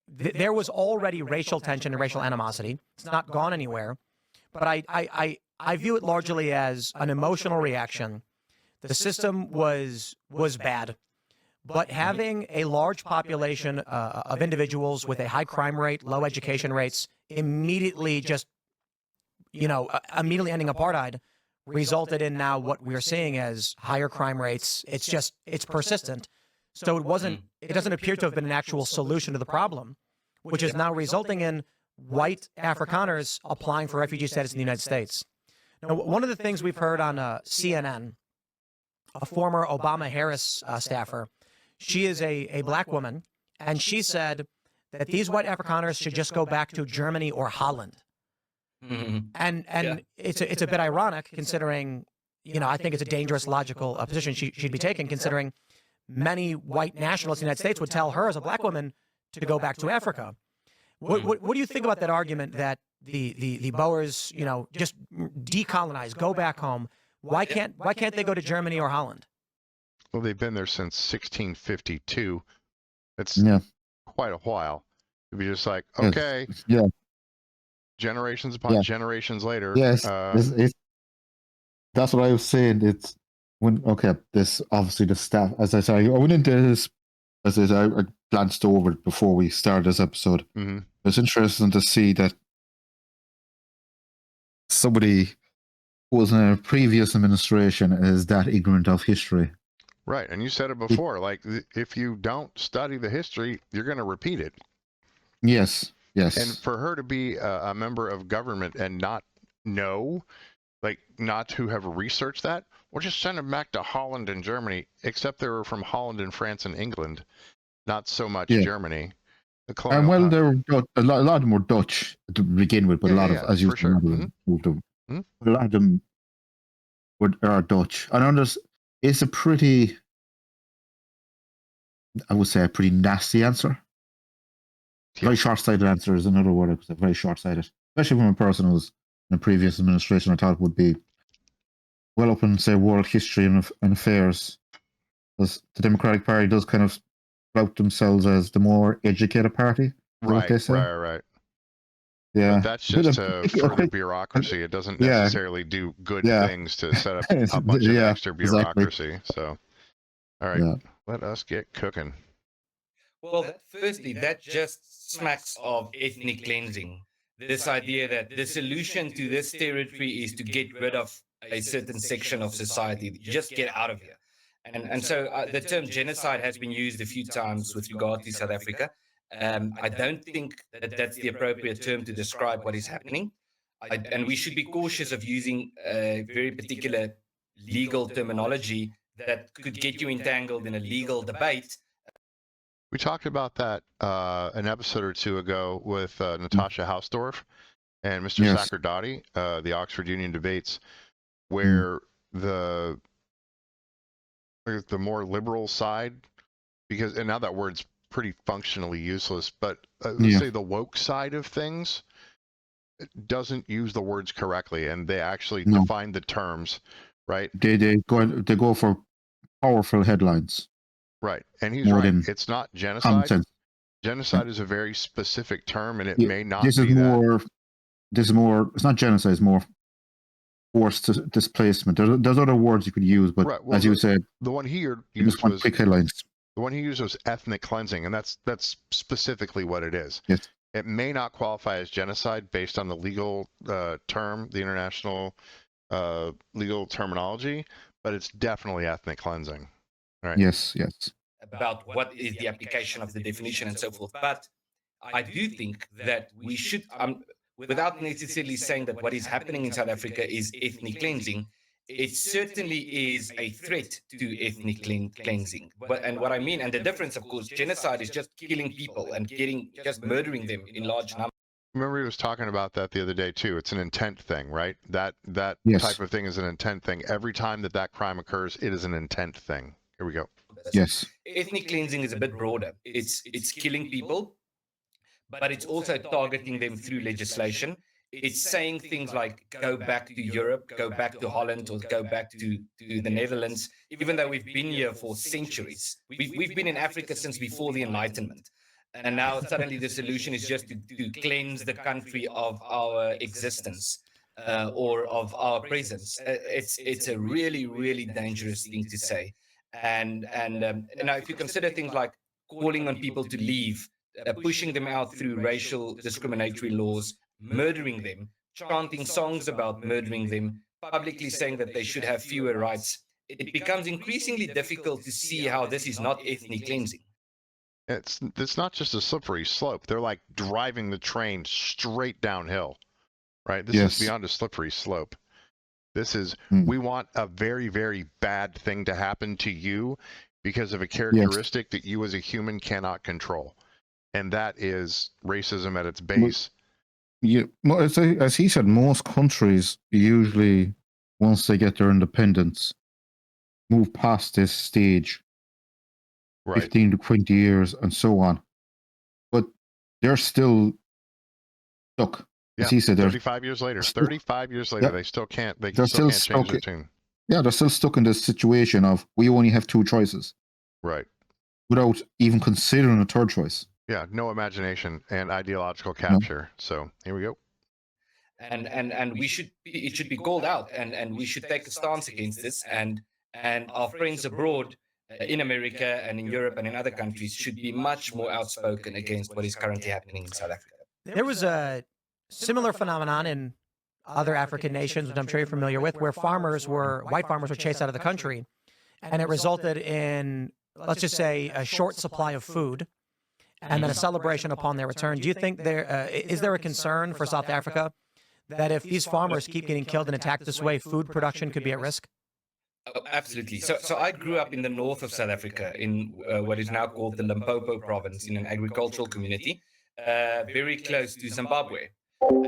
There was already racial tension and racial animosity. It's not gone anywhere, but I view it largely as an emotional reaction. The system was bad, but having a large population of individuals with a high crime rate, low education rates, immediately ending apartheid resulted in now what we're seeing as higher crime rates. It's persistent. So it doesn't appear to have been an actual solution to the problem, which is now resulting in white Afrikaners applying for refugee status in the United States. Now, one of the things we've heard on CNN, a former Obama-Harris staffer, she is a black woman, and she said that these white Afrikaners should just go back to Germany or Holland. Mhm. And it's a bit ironic considering, I think it's a dangerous logical position she'd be taking, considering many white nationalists in the United States would tell her as a black woman to go back to Africa. What do you think about that argument that the Boers, just decolonize, go back home? Why can't they go to Germany or Holland? Well, they've been there since 1652. It's Yeah. quite a while. To be just like, Yes. okay, Yeah. generations upon Yeah. generations later. Yes. That's what I was saying. This obviously the staff, as I said, I went into this, as I glanced over it before we started this episode. Mm-hmm. It's interesting to see that somebody who was in a previous administration is that ignorant of history. Right, and you said it before. Like, if you don't study the history, you're going to repeat it. Yes. And for her to be a member of government and not know, like, not to have researched that, well, just send them back to Holland and Germany, except they were from Holland and France and England, not so much Germany. And well, there were a lot of them were Dutch to begin with, but a lot of, as you said, moved them. A lot of them are Dutch. And it's a pretty, I would say, a pretty nasty answer. Very short-sighted answer is another word. It's very short-sighted, especially from a person who's in a previous administration. I thought would be well up in, say, world history and affairs. Because the Democratic Party does kind of flout themselves as the more educated party. Right. Yeah. But that's just to further bureaucracy. It doesn't necessarily do good things to set up a bunch of extra bureaucracy. Exactly. So, all right, let us get cooking. Well, firstly, that just smacks of ethnic cleansing. This idea that the solution to this territory is to get rid of a certain section of society, just get out of here. And so the term genocide has been used a few times with regard to South Africa. I don't think that that's the appropriate term to describe what is happening. And we should be cautious of using a very particular legal terminology that could get you entangled in a legal debate. We talked about that an episode or two ago with Natasha Hausdorff and Mr. Sacerdoti, the Oxford Union debates, where the more liberal side, and now that word's pretty functionally useless, but let's say the woke side of things doesn't use the words correctly, and they actually define the terms, right? They go for powerful headlines. Right, and he's right. It's not genocide. Genocide is a very specific term, and it may not be that. This is more. It's not genocide. It's more forced displacement. There's other words you could use, but as you said, the one he used was quick headlines. The one he used was ethnic cleansing, and that's specifically what it is. Yes. It may not qualify as genocide based on the legal term, the international legal terminology, but it's definitely ethnic cleansing. Right. Yes. About what is the application of the definition and so forth. But I do think that we should, without necessarily saying that what is happening in South Africa is ethnic cleansing, it certainly is a threat to ethnic cleansing. And what I mean, and the difference, of course, genocide is just killing people and just murdering them in large numbers. Remember, he was talking about that the other day too. It's an intent thing, right? That type of thing is an intent thing. Every time that crime occurs, it is an intent thing. Here we go. Yes. Ethnic cleansing is a bit broader. It's killing people, but it's also targeting them through legislation. It's saying things like go back to Europe, go back to Holland, or go back to the Netherlands, even though we've been here for centuries. We've been in Africa since before the Enlightenment. And now suddenly the solution is just to cleanse the country of our existence or of our presence. It's a really, really dangerous thing to say. And now if you consider things like calling on people to leave, pushing them out through racial discriminatory laws, murdering them, chanting songs about murdering them, publicly saying that they should have fewer rights, it becomes increasingly difficult to see how this is not ethnic cleansing. It's not just a slippery slope. They're like driving the train straight downhill, right? This is beyond a slippery slope. This is, we want a very, very bad thing to happen to you because of a characteristic that you as a human cannot control. and that is racism at its But- base. Yeah, well, as he said, most countries usually, once they get their independence, move past this stage, Right. 15 to 20 years and so on. But they're still stuck. As he said, 35 years later. stuck. 35 years later, Yep. they still can't. They They're still still can't change their stuck. tune. Yeah, they're still stuck in this situation of we only have two choices Right. without even considering a third choice. Yeah. No imagination and ideological capture. So here we go. And we should it should be called out, and we should take a stance against this, and our friends abroad in America and in Europe and in other countries should be much more outspoken against what is currently happening in South Africa. There was a similar phenomenon in other African nations, which I'm sure you're familiar with, where white farmers were chased out of the country, and it resulted in, let's just say, a short supply of food, and then a celebration upon their return. Do you think is there a concern for South Africa that if these farmers keep getting killed and attacked this way, food production could be at risk? Oh, absolutely. So I grew up in the north of South Africa, in what is now called the Limpopo province, in an agricultural community, very close to Zimbabwe.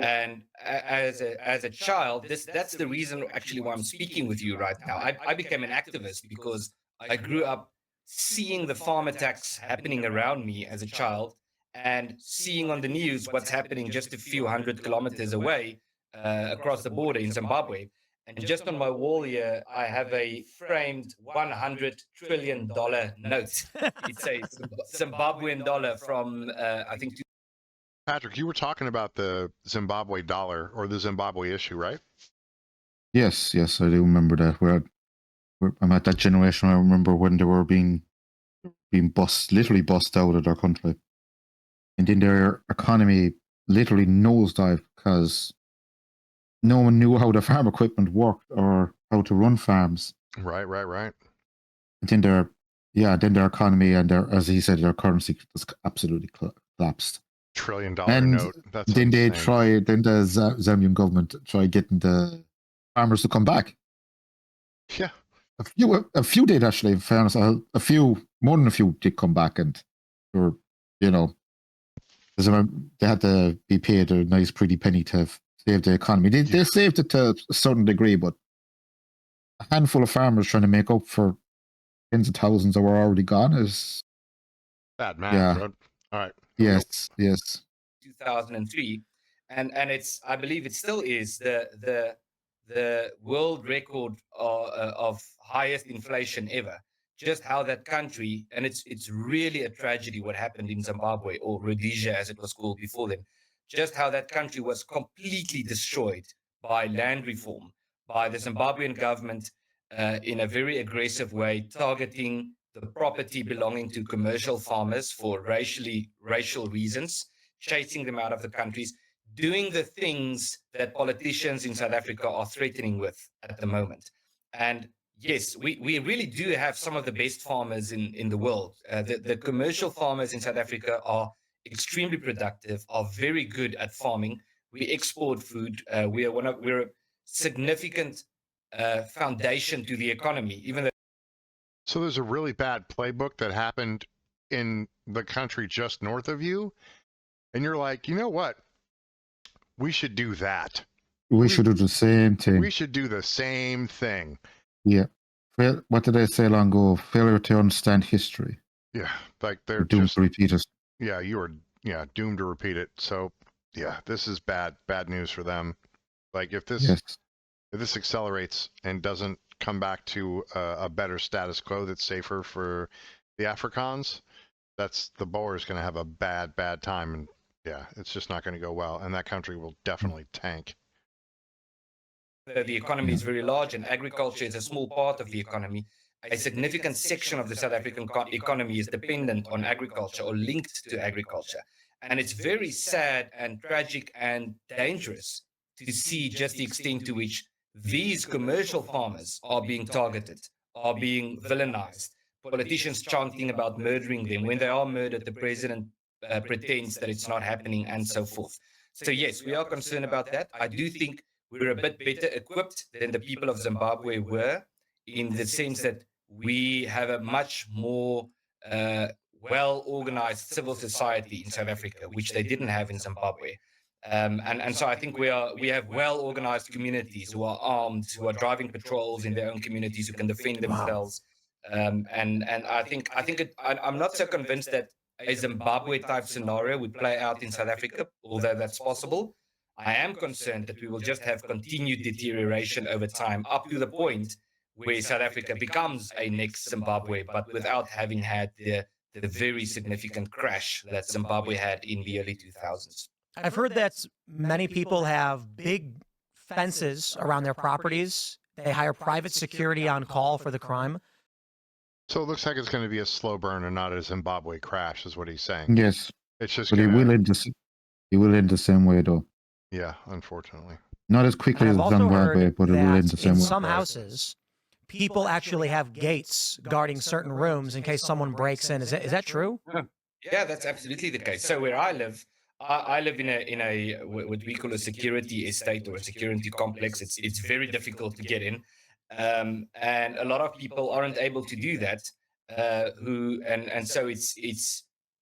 And as a child, that's the reason actually why I'm speaking with you right now. I became an activist because I grew up seeing the farm attacks happening around me as a child, and seeing on the news what's happening just a few hundred kilometers away across the border in Zimbabwe. And just on my wall here, I have a framed $100 trillion note. It's a Zimbabwean dollar from, I think, Patrick, you were talking about the Zimbabwe dollar or the Zimbabwe issue, right? Yes, I do remember that. I'm at that generation. I remember when they were being literally bussed out of their country, and then their economy literally nosedived because no one knew how the farm equipment worked or how to run farms. Right. And then their economy and as he said, their currency just absolutely collapsed. $1 trillion And note. That's then insane. then the Zambian government tried getting the farmers to come back. Yeah. A few did actually. In fairness, more than a few did come back, and were, they had to be paid a nice pretty penny to save the economy. They saved it to a certain degree, but a handful of farmers trying to make up for tens of thousands that were already gone is Bad math, yeah. bro. All right. Yes. 2003, and it's, I believe it still is the world record of highest inflation ever. Just how that country, and it's really a tragedy what happened in Zimbabwe, or Rhodesia as it was called before then. Just how that country was completely destroyed by land reform, by the Zimbabwean government in a very aggressive way, targeting the property belonging to commercial farmers for racial reasons, chasing them out of the countries, doing the things that politicians in South Africa are threatening with at the moment. And yes, we really do have some of the best farmers in the world. The commercial farmers in South Africa are extremely productive, are very good at farming. We export food. We're a significant foundation to the economy, even though. So there's a really bad playbook that happened in the country just north of you, and you're like, you know what? We should do that. We should do the same thing. We should do the same thing. Yeah. What did I say long ago? Failure to understand history. Yeah, like they're doomed just to repeat it. Yeah, you are doomed to repeat it. So yeah, this is bad news for them. Like if this accelerates and doesn't come back to a better status quo that's safer for the Afrikaans, that's the Boers going to have a bad time, and yeah, it's just not going to go well, and that country will definitely tank. The economy is very large, and agriculture is a small part of the economy. A significant section of the South African economy is dependent on agriculture or linked to agriculture. And it's very sad and tragic and dangerous to see just the extent to which these commercial farmers are being targeted, are being villainized. Politicians chanting about murdering them. When they are murdered, the president pretends that it's not happening, and so forth. So yes, we are concerned about that. I do think we're a bit better equipped than the people of Zimbabwe were, in the sense that we have a much more well-organized civil society in South Africa, which they didn't have in Zimbabwe. And so I think we have well-organized communities who are armed, who are driving patrols in their own communities, who can defend themselves. And I'm not so convinced that a Zimbabwe type scenario would play out in South Africa, although that's possible. I am concerned that we will just have continued deterioration over time, up to the point where South Africa becomes a next Zimbabwe, but without having had the very significant crash that Zimbabwe had in the early 2000s. I've heard that many people have big fences around their properties. They hire private security on call for the crime. So it looks like it's going to be a slow burn and not a Zimbabwe crash, is what he's saying. Yes, It's just but going he will end the same way though. Yeah, unfortunately. Not as quickly And as I've also Zimbabwe, heard but it will end the that same in way. some houses, people actually have gates guarding certain rooms in case someone breaks in. Is that true? Yeah, that's absolutely the case. So where I live in a what we call a security estate or a security complex. It's very difficult to get in, and a lot of people aren't able to do that. So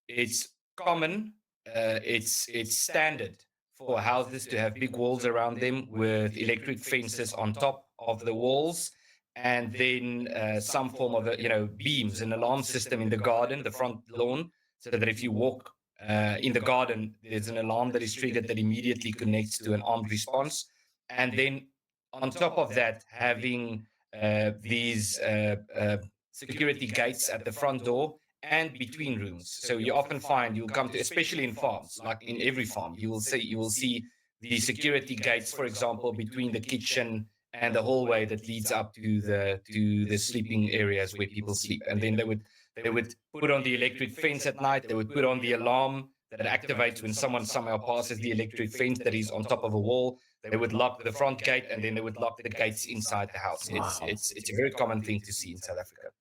it's common, it's standard for houses to have big walls around them with electric fences on top of the walls, and then some form of beams, an alarm system in the garden, the front lawn, so that if you walk in the garden, there's an alarm that is triggered that immediately connects to an armed response. And then on top of that, having these security gates at the front door and between rooms. So you often find you'll come to, especially in farms, like in every farm, you will see the security gates, for example, between the kitchen and the hallway that leads up to the sleeping areas where people sleep. And then they would put on the electric fence at night. They would put on the alarm that activates when someone somehow passes the electric fence that is on top of a wall. They would lock the front gate, and then they would lock the gates inside the house. Wow. It's a very common thing to see in South Africa.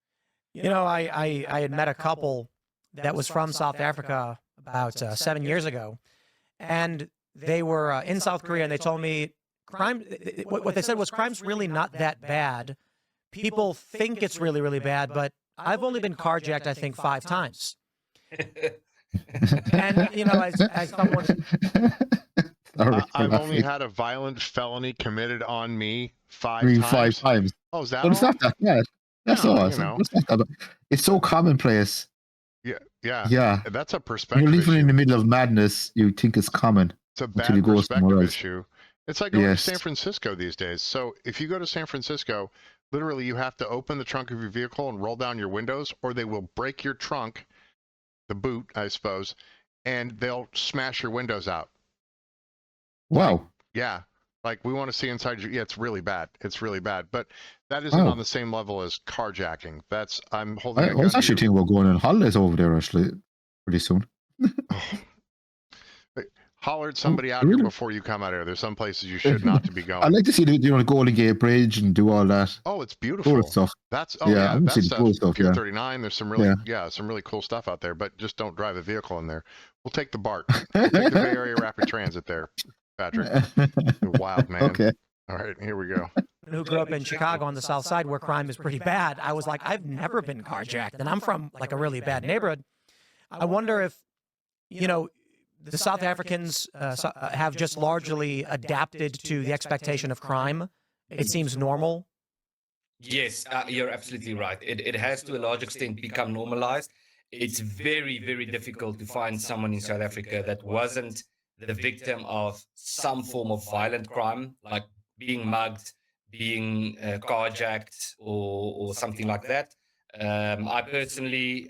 You know, I had met a couple that was from South Africa about 7 years ago, and they were in South Korea, and they told me crime. What they said was crime's really not that bad. People think it's really, really bad, but I've only been carjacked, I think, 5 times. And, you know, as someone... I've only had a violent felony committed on me 5 times. 5 times. Oh, is that But it's all? not that bad. That's No, awesome. you know. It's not that bad. It's so commonplace. Yeah. Yeah. That's a You're perspective living issue. in the middle of madness, you think it's common. It's a until bad you go somewhere perspective else. issue. It's like going Yes. to San Francisco these days. So if you go to San Francisco, literally you have to open the trunk of your vehicle and roll down your windows, or they will break your trunk, the boot, I suppose, and they'll smash your windows out. Wow. Yeah. Like, we want to see inside your... Yeah, it's really bad. It's really bad. But that isn't Wow. on the same level as carjacking. I'm holding a I gun was to actually you. thinking about going on holidays over there actually pretty soon. Oh. Holler at somebody out really? here before you come out here. There's some places you should not to be going. I'd like to see the Golden Gate Bridge and do all that. Oh, it's beautiful. Tourist stuff. That's Yeah, I yeah, wanna see that's the cool stuff, Pier yeah. 39. There's some really Yeah. some really cool stuff out there, but just don't drive a vehicle in there. We'll take the BART. We'll take the Bay Area Rapid Transit there, Patrick. You're wild, man. Okay. All right, here we go. who grew up in Chicago on the South Side where crime is pretty bad, I was like, I've never been carjacked, and I'm from like a really bad neighborhood. I wonder if, you know, the South Africans have just largely adapted to the expectation of crime. It seems normal. Yes, you're absolutely right. It has to a large extent become normalized. It's very, very difficult to find someone in South Africa that wasn't the victim of some form of violent crime, like being mugged, being carjacked, or something like that. I personally,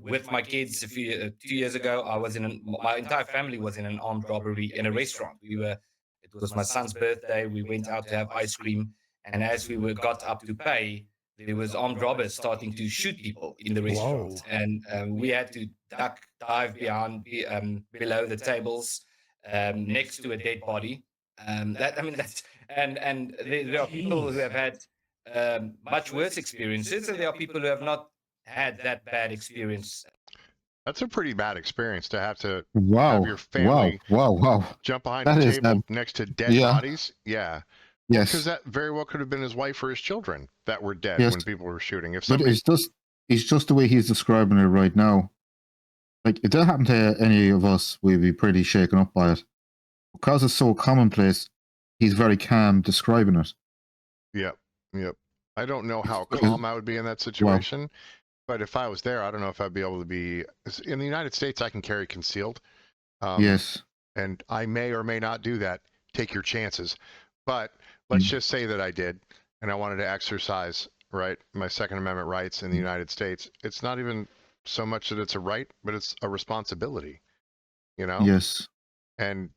with my kids, 2 years ago, my entire family was in an armed robbery in a restaurant. It was my son's birthday. We went out to have ice cream, and as we got up to pay, there was armed robbers starting to shoot people in the restaurant, and we had to dive below the tables, next to a dead body. There are people who have had much worse experiences, and there are people who have not had that bad experience. That's a pretty bad experience to have to Wow. have your family Wow. jump behind That a is, table next to dead yeah. bodies. Yeah. Yes. Because that very well could have been his wife or his children that were dead Yes. when people were shooting. If But somebody... it's just the way he's describing it right now. like if that happened to any of us, we'd be pretty shaken up by it. Because it's so commonplace, he's very calm describing it. Yep. I don't know how It's- calm I would be in that situation, but if I was there, I don't know if I'd be able to be. In the United States, I can carry concealed. Yes. And I may or may not do that. Take your chances. But let's just say that I did, and I wanted to exercise, right, my Second Amendment rights in the United States. It's not even so much that it's a right, but it's a responsibility, you know? Yes. And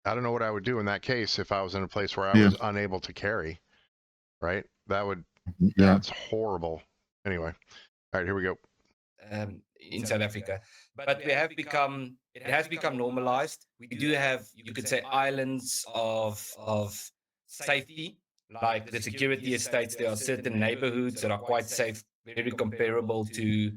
I don't know what I would do in that case if I was in a place where I Yeah. was unable to carry, right? That would, Yeah. that's horrible. Anyway, all right, here we go. In South Africa, but we have become, it has become normalized. We do have, you could say, islands of safety, like the security estates. There are certain neighborhoods that are quite safe, very comparable to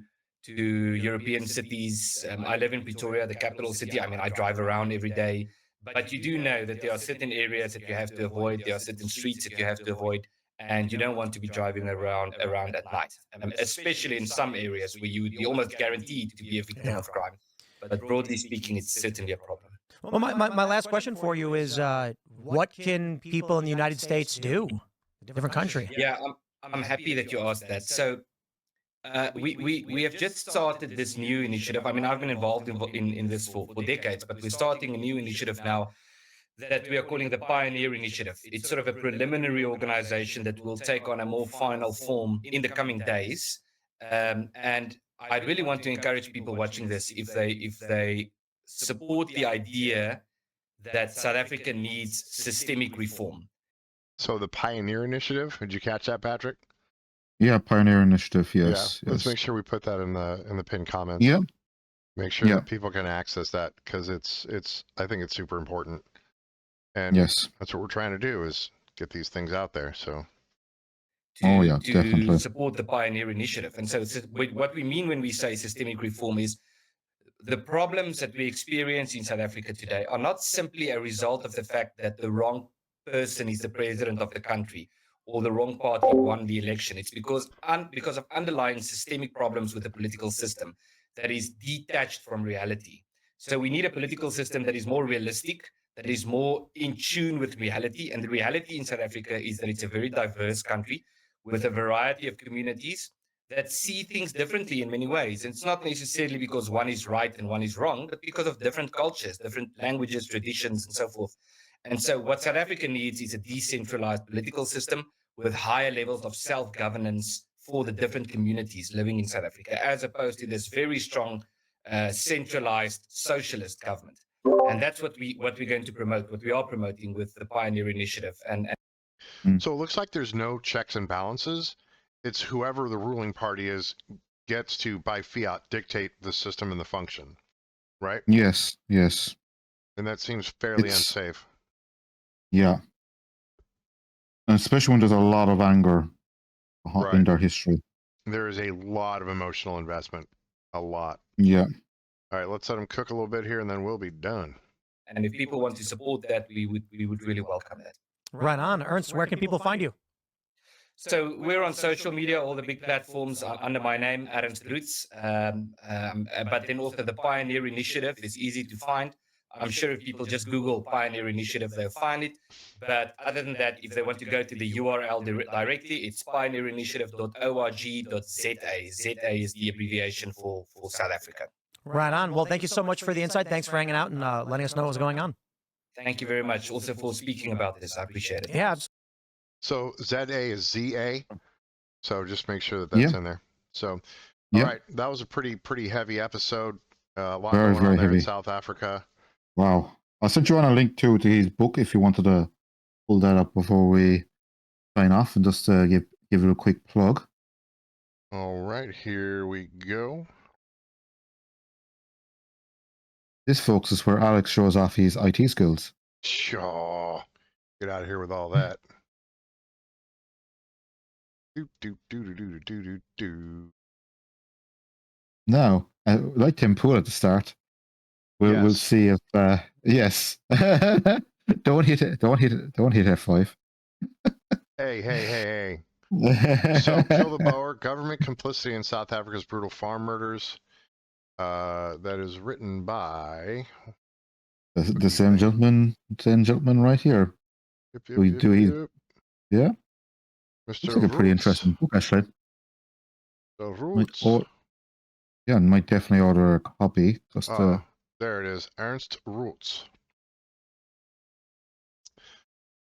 European cities. I live in Pretoria, the capital city. I mean, I drive around every day, but you do know that there are certain areas that you have to avoid. There are certain streets that you have to avoid, and you don't want to be driving around at night, especially in some areas where you would be almost guaranteed to be a victim of crime. But broadly speaking, it's certainly a problem. Well, my last question for you is, what can people in the United States do? A different country. Yeah, I'm happy that you asked that. So we have just started this new initiative. I mean, I've been involved in this for decades, but we're starting a new initiative now that we are calling the Pioneer Initiative. It's sort of a preliminary organization that will take on a more final form in the coming days. And I really want to encourage people watching this, if they support the idea that South Africa needs systemic reform. So the Pioneer Initiative, did you catch that, Patrick? Yeah, Pioneer Initiative, yes. Yeah. Let's yes. make sure we put that in the pinned comments. Yeah. Make sure Yeah. that people can access that, because I think it's super important. And Yes. that's what we're trying to do, is get these things out there. So to definitely. support the Pioneer Initiative. And so what we mean when we say systemic reform is the problems that we experience in South Africa today are not simply a result of the fact that the wrong person is the president of the country or the wrong party won the election. It's because of underlying systemic problems with the political system that is detached from reality. So we need a political system that is more realistic, that is more in tune with reality. And the reality in South Africa is that it's a very diverse country with a variety of communities that see things differently in many ways. And it's not necessarily because one is right and one is wrong, but because of different cultures, different languages, traditions, and so forth. And so what South Africa needs is a decentralized political system with higher levels of self-governance for the different communities living in South Africa, as opposed to this very strong centralized socialist government. And that's what we're going to promote, what we are promoting with the Pioneer Initiative. And So it looks like there's no checks and balances. It's whoever the ruling party is gets to, by fiat, dictate the system and the function, right? Yes. Yes. And that seems fairly It's- unsafe. Yeah. And especially when there's a lot of anger in Right. their history. There is a lot of emotional investment. A lot. Yeah. All right, let's let them cook a little bit here, and then we'll be done. and if people want to support that, we would really welcome that. Right on. Ernst, where can people find you? So we're on social media, all the big platforms under my name, Ernst Roets. But then also the Pioneer Initiative is easy to find. I'm sure if people just Google Pioneer Initiative, they'll find it. But other than that, if they want to go to the URL directly, it's pioneerinitiative.org.za. ZA is the abbreviation for South Africa. Right on. Well, thank you so much for the insight. Thanks for hanging out and letting us know what was going on. Thank you very much also for speaking about this. I appreciate it. Yeah. So ZA is ZA. So just make sure that that's in there. So, all right, that was a pretty heavy episode. A lot going on there in South Africa. Wow. I'll send you on a link to his book if you wanted to pull that up before we sign off, and just give it a quick plug. All right, here we go. This, folks, is where Alex shows off his IT skills. Sure. Get out of here with all that. Now, like Tim Pool at the start, we'll see if yes. Don't hit it. Don't hit it. Don't hit F5. Hey. So, kill the Boer, government complicity in South Africa's brutal farm murders. That is written by The same gentleman right here. Yep, yep, yep. Yeah, Mr. looks like a pretty interesting Roets. book, actually. The Might Roets. yeah, might definitely order a copy. Just there it is. Ernst Roets.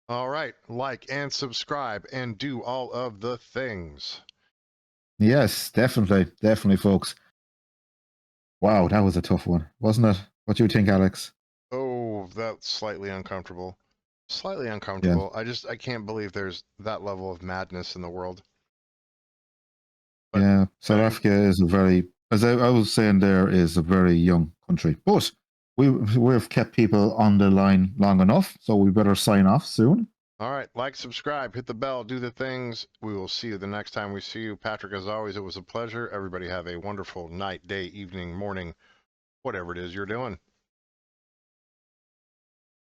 All right, like and subscribe and do all of the things. yes, definitely, folks. Wow, that was a tough one, wasn't it? What do you think, Alex? Oh, that's slightly uncomfortable. Slightly Yeah, uncomfortable. I can't believe there's that level of madness in the world. But yeah. South Africa is a very, as I was saying, there is a very young country, but we've kept people on the line long enough, so we better sign off soon. all right, like, subscribe, hit the bell, do the things. We will see you the next time we see you. Patrick, as always, it was a pleasure. Everybody have a wonderful night, day, evening, morning, whatever it is you're doing.